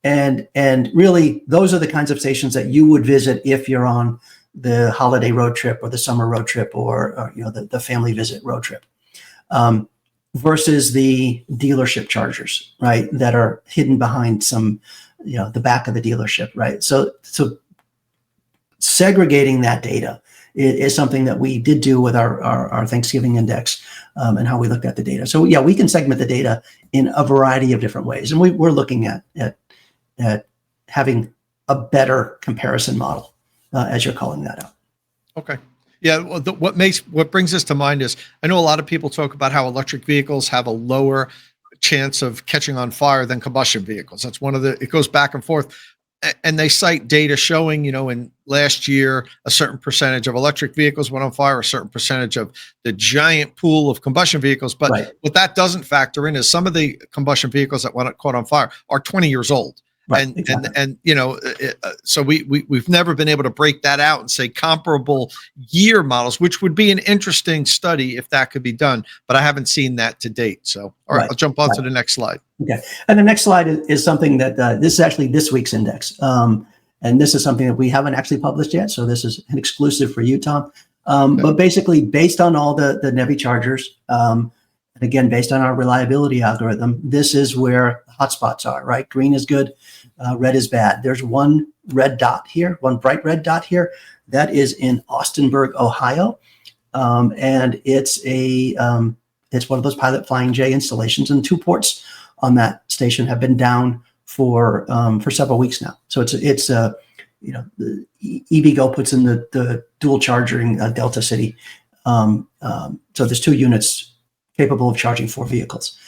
And really, those are the kinds of stations that you would visit if you're on the holiday road trip or the summer road trip or the family visit road trip, versus the dealership chargers, right, that are hidden behind some, the back of the dealership, right? So segregating that data is something that we did do with our Thanksgiving index and how we looked at the data. So yeah, we can segment the data in a variety of different ways, and we're looking at having a better comparison model, as you're calling that out. Okay. Yeah. Well, what brings us to mind is, I know a lot of people talk about how electric vehicles have a lower chance of catching on fire than combustion vehicles. That's it goes back and forth. and they cite data showing, in last year, a certain percentage of electric vehicles went on fire, a certain percentage of the giant pool of combustion vehicles. But Right. what that doesn't factor in is some of the combustion vehicles that went caught on fire are 20 years old. Right, And, exactly. so we've never been able to break that out and say comparable year models, which would be an interesting study if that could be done. But I haven't seen that to date. So, all right, I'll jump on to the next slide. Okay. And the next slide is something that this is actually this week's index. And this is something that we haven't actually published yet. So this is an exclusive for you, Tom. But basically, based on all the NEVI chargers, and again, based on our reliability algorithm, this is where hotspots are, right? Green is good, red is bad. There's one red dot here, one bright red dot here. That is in Austinburg, Ohio. And it's it's one of those Pilot Flying J installations, and 2 ports on that station have been down for several weeks now. So it's the EVgo puts in the dual charging Delta City. So there's 2 units capable of charging 4 vehicles.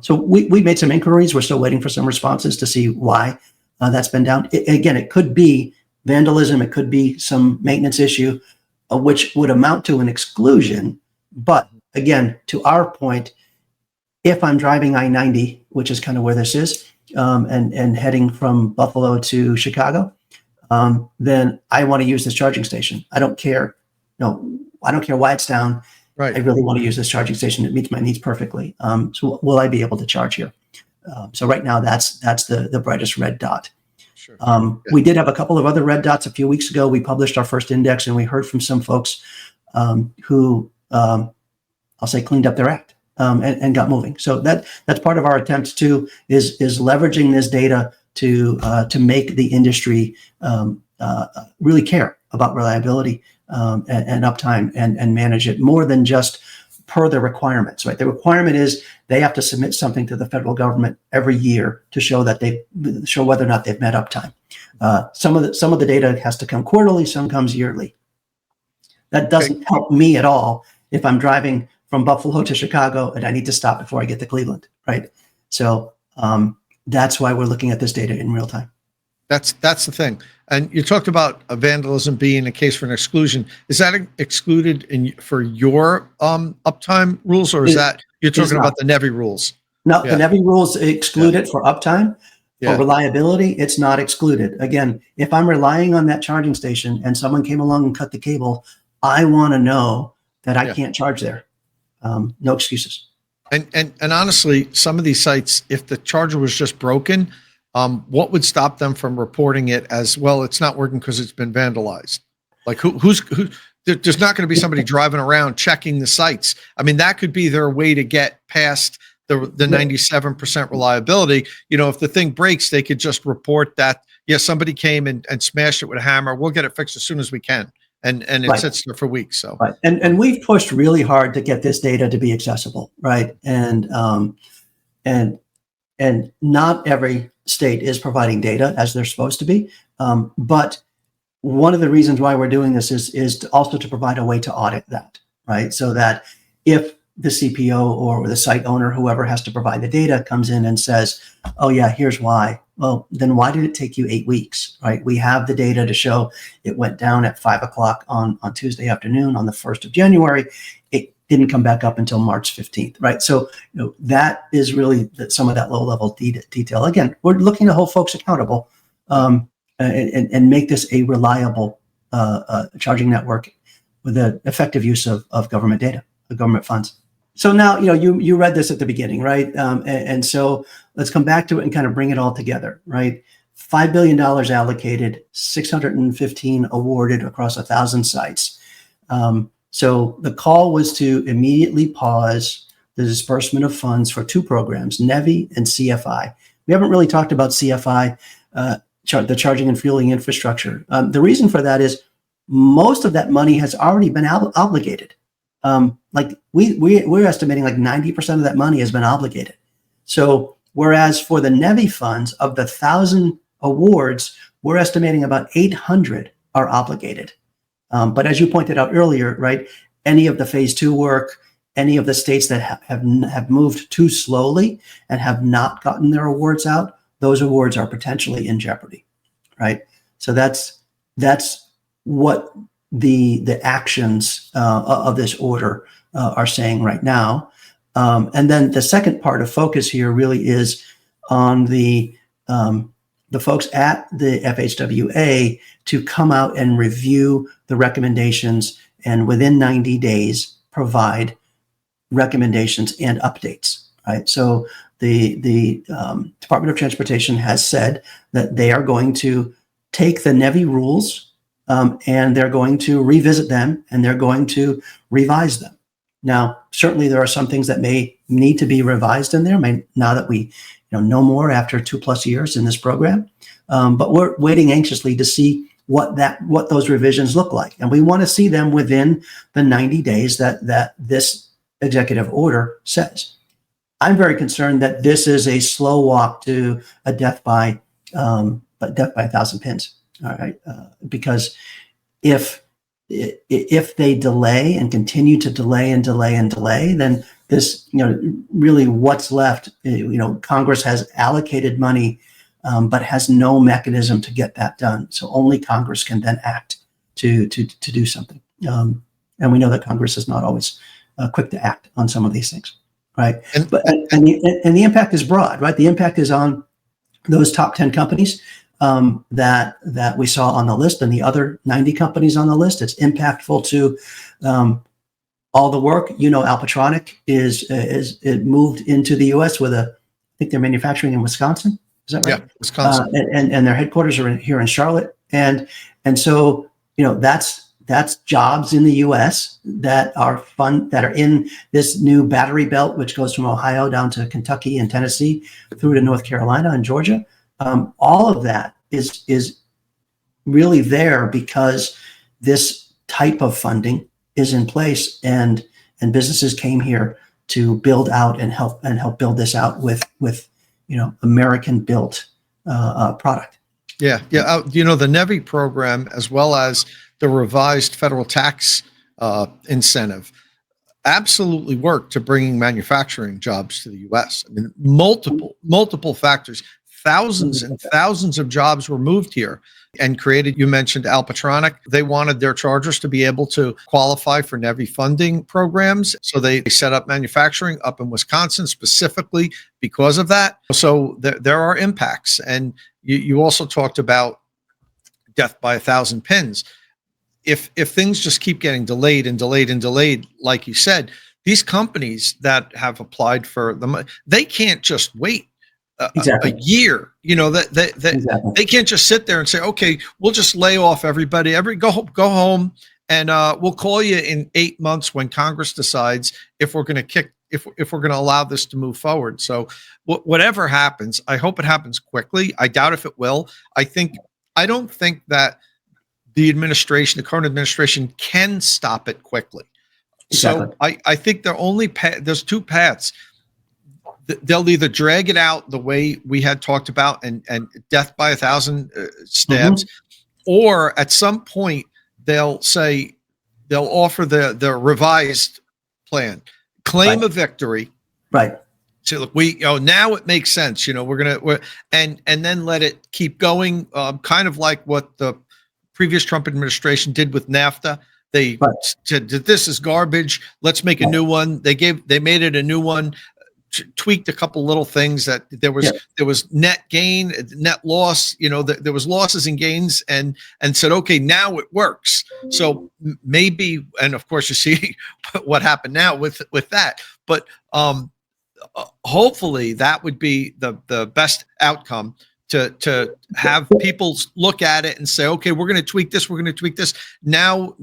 So we made some inquiries. We're still waiting for some responses to see why that's been down. Again, it could be vandalism. It could be some maintenance issue, which would amount to an exclusion. But again, to our point, if I'm driving I-90, which is kind of where this is, and heading from Buffalo to Chicago, then I want to use this charging station. I don't care. I don't care why it's down. Right. I really want to use this charging station. It meets my needs perfectly. So will I be able to charge here? So right now, that's the brightest red dot. Sure. We did have a couple of other red dots a few weeks ago. We published our first index, and we heard from some folks who, I'll say, cleaned up their act and got moving. So that's part of our attempt too, is leveraging this data to make the industry really care about reliability and uptime and manage it more than just per the requirements, right? The requirement is they have to submit something to the federal government every year to show that show whether or not they've met uptime. Some of the data has to come quarterly, some comes yearly. That doesn't help me at all if I'm driving from Buffalo to Chicago and I need to stop before I get to Cleveland, right? So that's why we're looking at this data in real time. That's the thing. And you talked about vandalism being a case for an exclusion. Is that excluded for your uptime rules, or is that you're talking about the NEVI rules? No, the NEVI rules exclude it for uptime. For reliability, it's not excluded. Again, if I'm relying on that charging station and someone came along and cut the cable, I want to know that I can't charge there. No excuses. And honestly, some of these sites, if the charger was just broken, what would stop them from reporting it as, well, it's not working because it's been vandalized? Like who's there's not going to be somebody driving around checking the sites. I mean, that could be their way to get past the 97% reliability. If the thing breaks, they could just report that, somebody came and smashed it with a hammer. We'll get it fixed as soon as we can. And it sits there for weeks. So and we've pushed really hard to get this data to be accessible, right? And not every state is providing data as they're supposed to be. But one of the reasons why we're doing this is also to provide a way to audit that, right? So that if the CPO or the site owner, whoever has to provide the data, comes in and says, oh yeah, here's why. Well, then why did it take you 8 weeks, right? We have the data to show it went down at 5 o'clock on Tuesday afternoon on the 1st of January. It didn't come back up until March 15th, right? So that is really some of that low-level detail. Again, we're looking to hold folks accountable and make this a reliable charging network with the effective use of government data, of government funds. So now, you read this at the beginning, right? And so let's come back to it and kind of bring it all together, right? $5 billion allocated, 615 awarded across 1,000 sites. So the call was to immediately pause the disbursement of funds for 2 programs, NEVI and CFI. We haven't really talked about CFI, the charging and fueling infrastructure. The reason for that is most of that money has already been obligated. We're estimating like 90% of that money has been obligated. So whereas for the NEVI funds, of the 1,000 awards, we're estimating about 800 are obligated. But as you pointed out earlier, right, any of the phase 2 work, any of the states that have moved too slowly and have not gotten their awards out, those awards are potentially in jeopardy. right? So that's what the actions of this order are saying right now. And then the second part of focus here really is on the folks at the FHWA to come out and review the recommendations and within 90 days provide recommendations and updates, right? So the Department of Transportation has said that they are going to take the NEVI rules and they're going to revisit them and they're going to revise them. Now, certainly there are some things that may need to be revised in there, now that we know more after 2+ years in this program. But we're waiting anxiously to see what those revisions look like. And we want to see them within the 90 days that this executive order says. I'm very concerned that this is a slow walk to a death by 1,000 pins. All right, because if they delay and continue to delay and delay and delay, then this, really what's left, Congress has allocated money, but has no mechanism to get that done. So only Congress can then act to do something. And we know that Congress is not always quick to act on some of these things, right? And the impact is broad, right? The impact is on those top 10 companies that we saw on the list and the other 90 companies on the list. It's impactful to all the work. Alpatronic it moved into the U.S. with I think they're manufacturing in Wisconsin. Is that right? Yeah, Wisconsin. And their headquarters are here in Charlotte. And so, that's jobs in the U.S. that are in this new battery belt, which goes from Ohio down to Kentucky and Tennessee through to North Carolina and Georgia. All of that is really there because this type of funding is in place, and businesses came here to build out and help build this out with American built product. Yeah. The NEVI program, as well as the revised federal tax incentive, absolutely worked to bringing manufacturing jobs to the U.S. I mean, multiple factors. Thousands and thousands of jobs were moved here and created. You mentioned Alpatronic. They wanted their chargers to be able to qualify for NEVI funding programs. So they set up manufacturing up in Wisconsin specifically because of that. So there are impacts. And you also talked about death by 1,000 pins. If things just keep getting delayed and delayed and delayed, like you said, these companies that have applied for the money, they can't just wait Exactly. a year. Exactly. They can't just sit there and say, okay, we'll just lay off everybody. Go home, and we'll call you in 8 months when Congress decides if we're going to allow this to move forward. So whatever happens, I hope it happens quickly. I doubt if it will. I don't think that the current administration can stop it quickly. Exactly. So I think there's two paths. They'll either drag it out the way we had talked about and death by 1,000 stabs, or at some point they'll offer the revised plan, claim a victory, right? So look, now it makes sense. And then let it keep going, kind of like what the previous Trump administration did with NAFTA. They said this is garbage. Let's make a new one. They made it a new one. Tweaked a couple little things that there was net gain, net loss, there was losses and gains, and said, okay, now it works. So maybe, and of course you see what happened now with that, but hopefully that would be the best outcome to have people look at it and say, okay, we're going to tweak this. We're going to tweak this. Now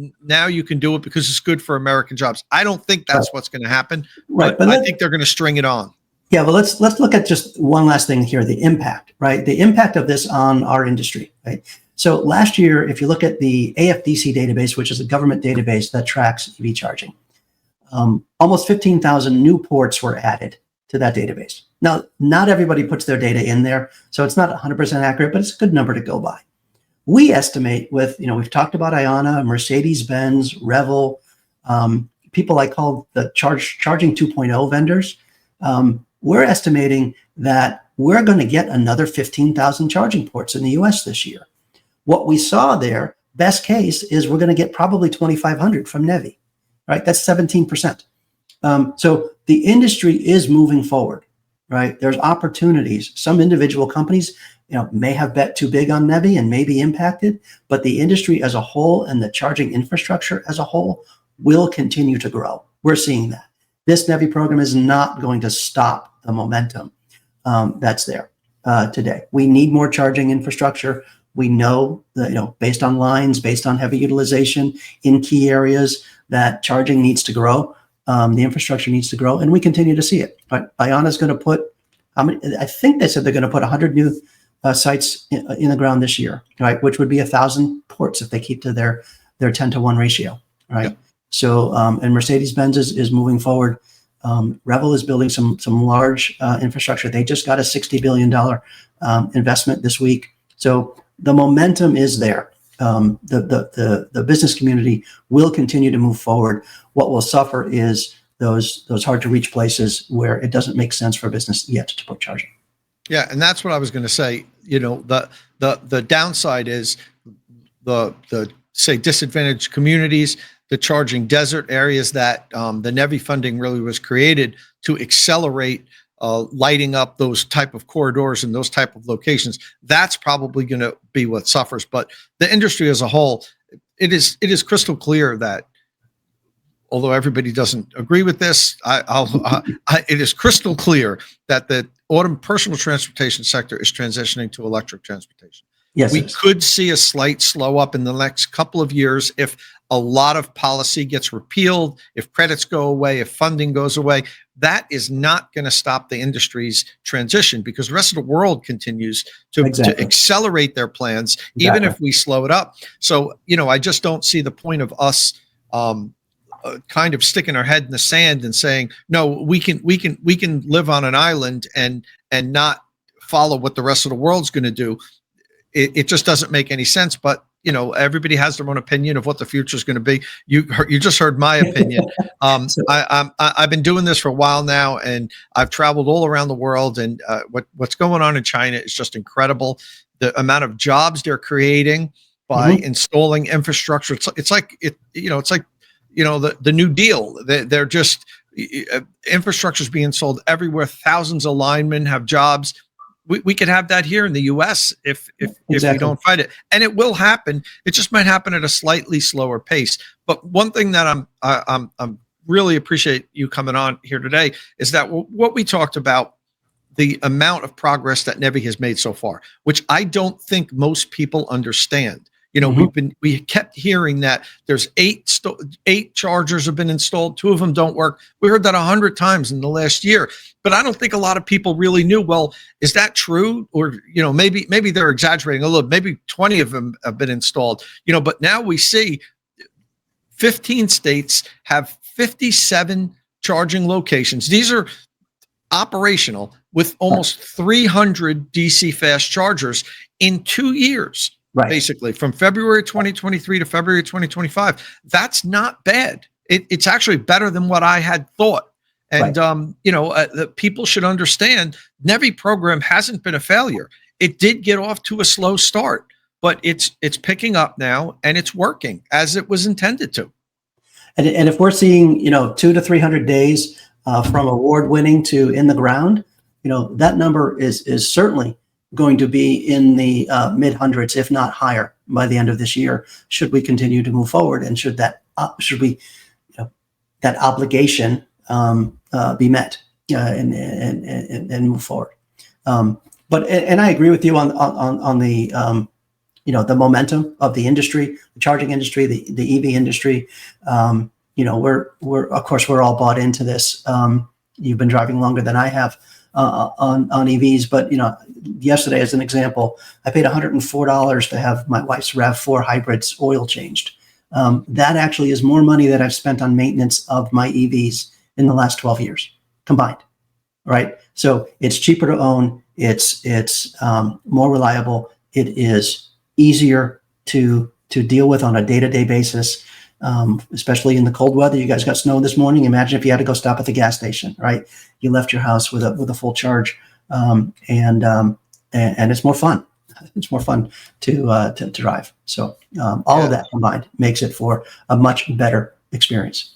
you can do it because it's good for American jobs. I don't think that's what's going to happen, but I think they're going to string it on. Yeah, well, let's look at just one last thing here, the impact, right? The impact of this on our industry, right? So last year, if you look at the AFDC database, which is a government database that tracks EV charging, almost 15,000 new ports were added to that database. Now, not everybody puts their data in there, so it's not 100% accurate, but it's a good number to go by. We estimate we've talked about Iona, Mercedes-Benz, Revel, people I call the charging 2.0 vendors. We're estimating that we're going to get another 15,000 charging ports in the US this year. what we saw there, best case is we're going to get probably 2,500 from NEVI, right? That's 17%. So the industry is moving forward, right? There's opportunities. Some individual companies, may have bet too big on NEVI and may be impacted, but the industry as a whole and the charging infrastructure as a whole will continue to grow. We're seeing that. This NEVI program is not going to stop the momentum that's there today. We need more charging infrastructure. We know that, based on lines, based on heavy utilization in key areas, that charging needs to grow. The infrastructure needs to grow, and we continue to see it. But Iona's going to put, I think they said they're going to put 100 new sites in the ground this year, right? Which would be 1,000 ports if they keep to their 10-to-1 ratio, right? Yep. So, and Mercedes-Benz is moving forward. Revel is building some large infrastructure. They just got a $60 billion investment this week. So the momentum is there. The business community will continue to move forward. What will suffer is those hard to reach places where it doesn't make sense for business yet to put charging. Yeah, and that's what I was going to say. The downside is the say disadvantaged communities, the charging desert areas that the NEVI funding really was created to accelerate lighting up those type of corridors and those type of locations. That's probably going to be what suffers. But the industry as a whole, it is crystal clear that, although everybody doesn't agree with this, it is crystal clear that the personal transportation sector is transitioning to electric transportation. Yes, we could see a slight slow up in the next couple of years if a lot of policy gets repealed, if credits go away, if funding goes away. That is not going to stop the industry's transition, because the rest of the world continues to accelerate their plans, even if we slow it up. So, I just don't see the point of us kind of sticking our head in the sand and saying, no, we can live on an island and not follow what the rest of the world's going to do. It just doesn't make any sense. But everybody has their own opinion of what the future is going to be. You just heard my opinion. I've been doing this for a while now, and I've traveled all around the world. And what's going on in China is just incredible. The amount of jobs they're creating by installing infrastructure. It's like the New Deal. They're just infrastructure is being installed everywhere. Thousands of linemen have jobs. We could have that here in the U.S. if we don't fight it, and it will happen. It just might happen at a slightly slower pace. But one thing that I'm really appreciate you coming on here today is that what we talked about, the amount of progress that NEVI has made so far, which I don't think most people understand. We kept hearing that there's eight chargers have been installed. 2 of them don't work. We heard that 100 times in the last year, but I don't think a lot of people really knew, well, is that true? Or, maybe they're exaggerating a little, maybe 20 of them have been installed, but now we see 15 states have 57 charging locations. These are operational with almost 300 DC fast chargers in 2 years. Right. Basically, from February 2023 to February 2025, that's not bad. It's actually better than what I had thought. And the people should understand NEVI program hasn't been a failure. It did get off to a slow start, but it's picking up now and it's working as it was intended to. And if we're seeing 200 to 300 days from award winning to in the ground, that number is certainly going to be in the mid hundreds, if not higher, by the end of this year, should we continue to move forward, and should that obligation be met and move forward. But I agree with you on the the momentum of the industry, the charging industry, the EV industry. We're of course we're all bought into this. You've been driving longer than I have on EVs, but yesterday, as an example, I paid $104 to have my wife's RAV4 hybrids oil changed. That actually is more money that I've spent on maintenance of my EVs in the last 12 years combined. Right, so it's cheaper to own. It's more reliable. It is easier to deal with on a day-to-day basis. Especially in the cold weather. You guys got snow this morning. Imagine if you had to go stop at the gas station, right? You left your house with a full charge, and it's more fun. it's more fun to drive. So all of that combined makes it for a much better experience.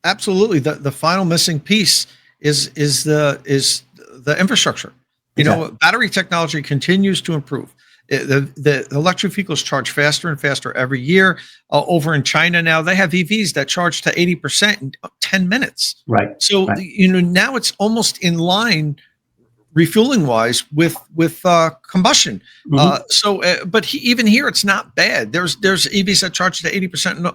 Absolutely. The final missing piece is the infrastructure. You know, battery technology continues to improve. The electric vehicles charge faster and faster every year. Over in China now, they have EVs that charge to 80% in 10 minutes. Right. So, you know, now it's almost in line refueling wise with combustion. But even here, it's not bad. There's EVs that charge to 80% in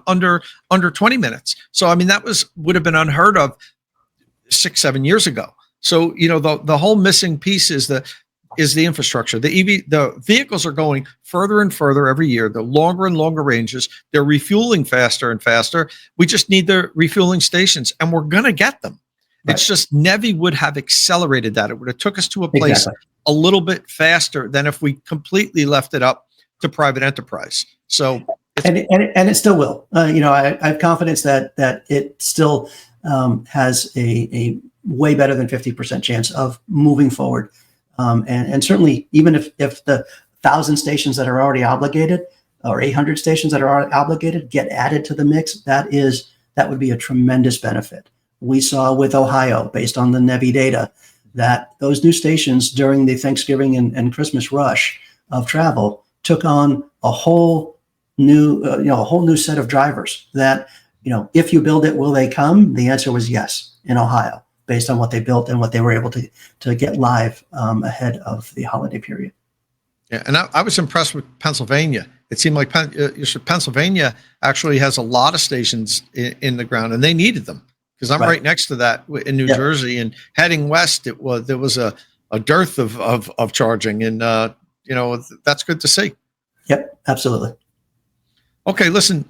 under 20 minutes. So, I mean, would have been unheard of 6-7 years ago. So, you know, the whole missing piece is the infrastructure. The vehicles are going further and further every year. The longer and longer ranges. They're refueling faster and faster. We just need the refueling stations, and we're going to get them. Right. It's just NEVI would have accelerated that. It would have took us to a place a little bit faster than if we completely left it up to private enterprise. So, and it still will. You know, I have confidence that it still has a way better than 50% chance of moving forward. And certainly, even if the 1,000 stations that are already obligated or 800 stations that are already obligated get added to the mix, that would be a tremendous benefit. We saw with Ohio, based on the NEVI data, that those new stations during the Thanksgiving and Christmas rush of travel took on a whole new set of drivers. That, you know, if you build it, will they come? The answer was yes in Ohio, based on what they built and what they were able to get live ahead of the holiday period. Yeah, and I was impressed with Pennsylvania. It seemed like Pennsylvania actually has a lot of stations in the ground, and they needed them. Because I'm right next to that in New Jersey, and heading west, there was a dearth of charging, and you know, that's good to see. Yep, absolutely. Okay, listen.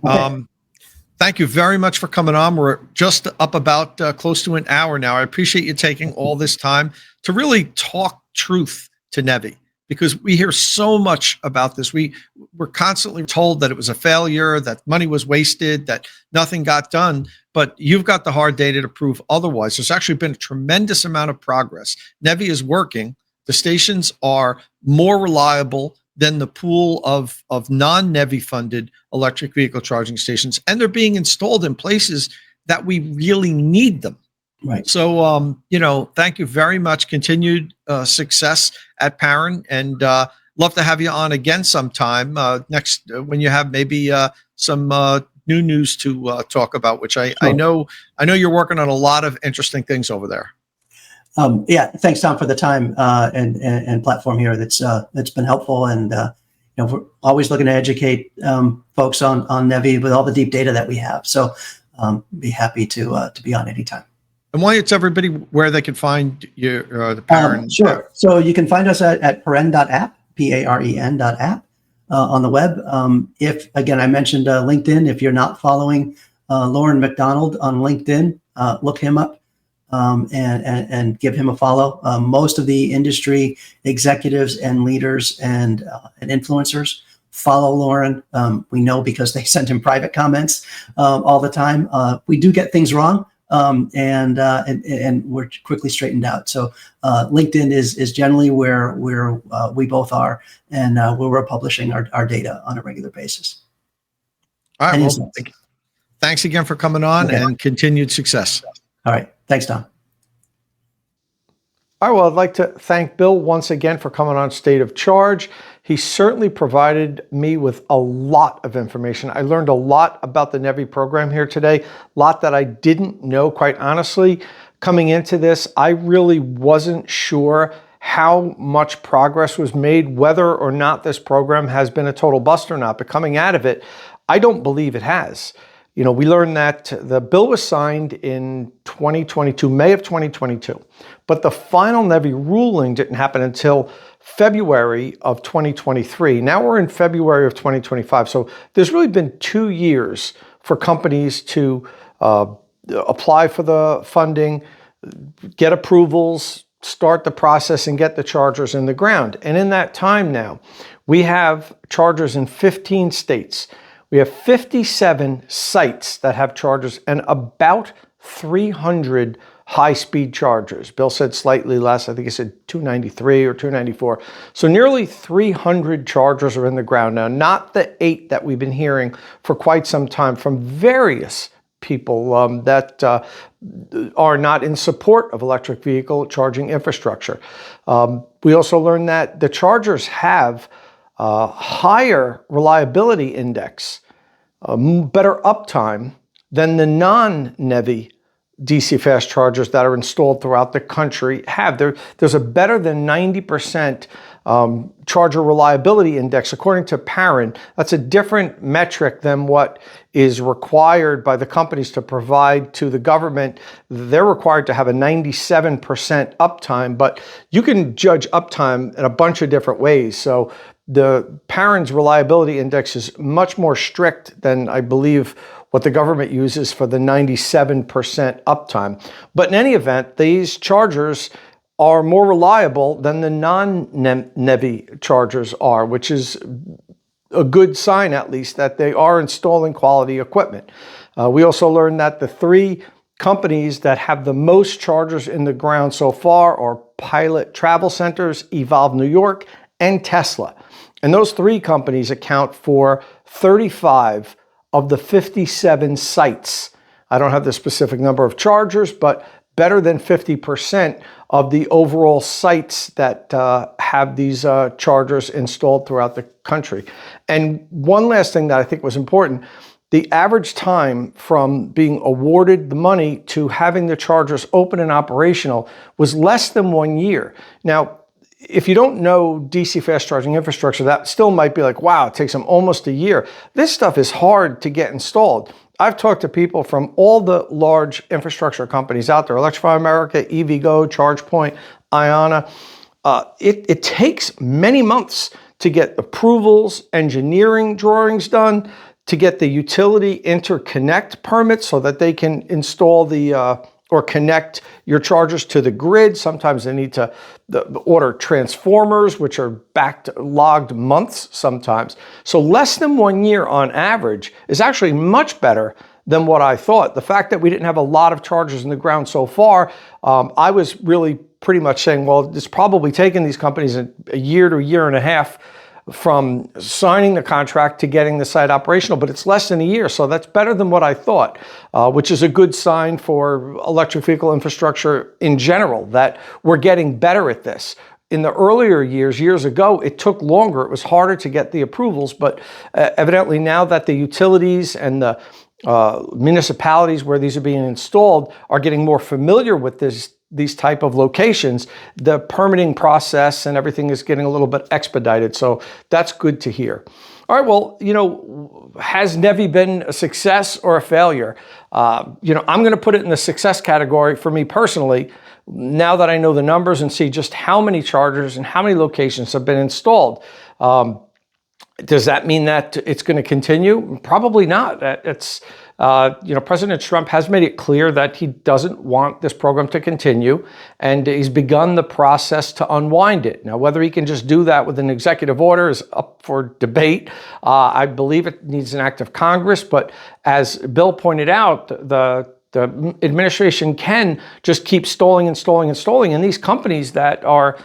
Thank you very much for coming on. We're just up about close to an hour now. I appreciate you taking all this time to really talk truth to NEVI, because we hear so much about this. We're constantly told that it was a failure, that money was wasted, that nothing got done. But you've got the hard data to prove otherwise. There's actually been a tremendous amount of progress. NEVI is working. The stations are more reliable than the pool of non-NEVI funded electric vehicle charging stations, and they're being installed in places that we really need them. Right. So, you know, thank you very much. Continued success at Paren, and love to have you on again sometime next when you have maybe some new news to talk about, which I know you're working on a lot of interesting things over there. Yeah, thanks, Tom, for the time and platform here. That's been helpful, and you know, we're always looking to educate folks on NEVI with all the deep data that we have. So, be happy to be on anytime. And why don't you tell everybody where they can find your the Paren? Sure. So you can find us at paren.app, Paren.app. On the web. If, again, I mentioned LinkedIn, if you're not following Lauren McDonald on LinkedIn, look him up and give him a follow. Most of the industry executives and leaders and influencers follow Lauren. We know because they send him private comments all the time. We do get things wrong. And we're quickly straightened out. So LinkedIn is generally where we both are, and where we're publishing our data on a regular basis. All right. Well, thanks again for coming on, and continued success. All right. Thanks, Tom. All right, well, I'd like to thank Bill once again for coming on State of Charge. He certainly provided me with a lot of information. I learned a lot about the NEVI program here today, a lot that I didn't know, quite honestly. Coming into this, I really wasn't sure how much progress was made, whether or not this program has been a total bust or not. But coming out of it, I don't believe it has. You know, we learned that the bill was signed in 2022, May of 2022, but the final NEVI ruling didn't happen until February of 2023. Now we're in February of 2025. So there's really been 2 years for companies to apply for the funding, get approvals, start the process, and get the chargers in the ground. And in that time now, we have chargers in 15 states. We have 57 sites that have chargers and about 300 high-speed chargers. Bill said slightly less. I think he said 293 or 294. So nearly 300 chargers are in the ground now, not the 8 that we've been hearing for quite some time from various people that are not in support of electric vehicle charging infrastructure. We also learned that the chargers have a higher reliability index, better uptime than the non-NEVI DC fast chargers that are installed throughout the country have. There's a better than 90% charger reliability index, according to Paren. That's a different metric than what is required by the companies to provide to the government. They're required to have a 97% uptime, but you can judge uptime in a bunch of different ways. So the Paren's reliability index is much more strict than, I believe, what the government uses for the 97% uptime. But in any event, these chargers are more reliable than the non-NEVI chargers are, which is a good sign, at least, that they are installing quality equipment. We also learned that the 3 companies that have the most chargers in the ground so far are Pilot Travel Centers, Evolve New York, and Tesla. And those 3 companies account for 35 of the 57 sites. I don't have the specific number of chargers, but better than 50% of the overall sites that have these chargers installed throughout the country. And one last thing that I think was important, the average time from being awarded the money to having the chargers open and operational was less than 1 year. Now, if you don't know DC fast charging infrastructure, that still might be like, wow, it takes them almost a year. This stuff is hard to get installed. I've talked to people from all the large infrastructure companies out there, Electrify America, EVgo, ChargePoint, Iona. It takes many months to get approvals, engineering drawings done, to get the utility interconnect permits so that they can install or connect your chargers to the grid. Sometimes they need to order transformers, which are logged months sometimes. So less than 1 year on average is actually much better than what I thought. The fact that we didn't have a lot of chargers in the ground so far, I was really pretty much saying, well, it's probably taken these companies a year to a year and a half from signing the contract to getting the site operational, but it's less than a year. So that's better than what I thought, which is a good sign for electric vehicle infrastructure in general, that we're getting better at this. In the earlier years ago, it took longer. It was harder to get the approvals, but evidently now that the utilities and the municipalities where these are being installed are getting more familiar with these type of locations, the permitting process and everything is getting a little bit expedited. So that's good to hear. All right, well, has NEVI been a success or a failure? I'm going to put it in the success category for me personally, now that I know the numbers and see just how many chargers and how many locations have been installed. Does that mean that it's going to continue? Probably not. President Trump has made it clear that he doesn't want this program to continue, and he's begun the process to unwind it. Now, whether he can just do that with an executive order is up for debate. I believe it needs an act of Congress, but as Bill pointed out, the administration can just keep stalling and stalling and stalling, and these companies that are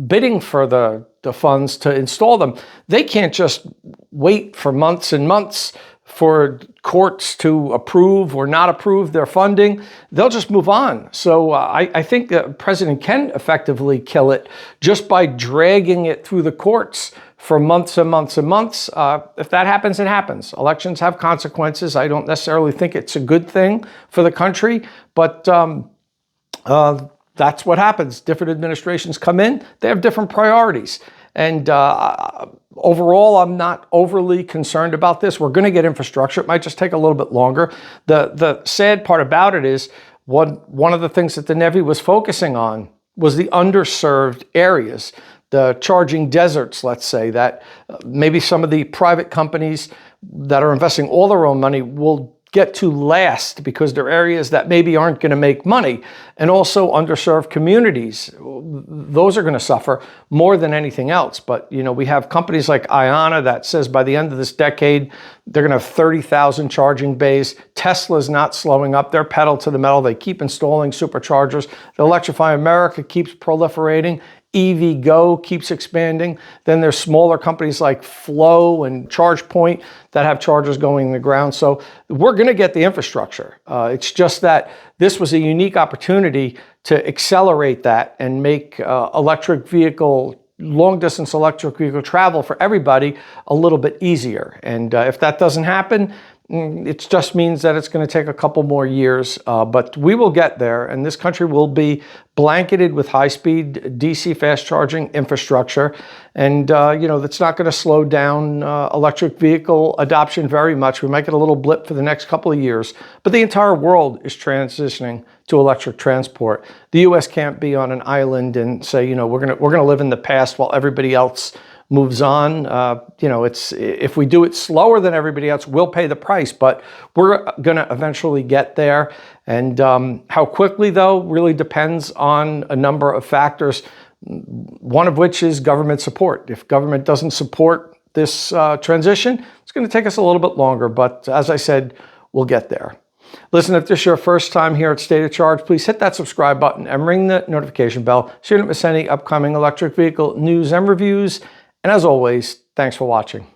bidding for the funds to install them, they can't just wait for months and months for courts to approve or not approve their funding. They'll just move on. So I think the president can effectively kill it just by dragging it through the courts for months and months and months. If that happens, it happens. Elections have consequences. I don't necessarily think it's a good thing for the country, but that's what happens. Different administrations come in, they have different priorities. And overall, I'm not overly concerned about this. We're going to get infrastructure. It might just take a little bit longer. The sad part about it is one of the things that the NEVI was focusing on was the underserved areas, the charging deserts, let's say, that maybe some of the private companies that are investing all their own money will get to last because they're areas that maybe aren't going to make money. And also underserved communities, those are going to suffer more than anything else. But, we have companies like Iona that says by the end of this decade, they're going to have 30,000 charging bays. Tesla's not slowing up. They're pedal to the metal. They keep installing superchargers. The Electrify America keeps proliferating. EVgo keeps expanding. Then there's smaller companies like Flow and ChargePoint that have chargers going in the ground. So we're going to get the infrastructure. It's just that this was a unique opportunity to accelerate that and make long-distance electric vehicle travel for everybody a little bit easier. And if that doesn't happen, it just means that it's going to take a couple more years, but we will get there, and this country will be blanketed with high-speed DC fast charging infrastructure. And, that's not going to slow down electric vehicle adoption very much. We might get a little blip for the next couple of years, but the entire world is transitioning to electric transport. The U.S. can't be on an island and say, we're going to live in the past while everybody else moves on. If we do it slower than everybody else, we'll pay the price, but we're going to eventually get there. And how quickly, though, really depends on a number of factors, one of which is government support. If government doesn't support this transition, it's going to take us a little bit longer, but as I said, we'll get there. Listen, if this is your first time here at State of Charge, please hit that subscribe button and ring the notification bell so you don't miss any upcoming electric vehicle news and reviews. And as always, thanks for watching.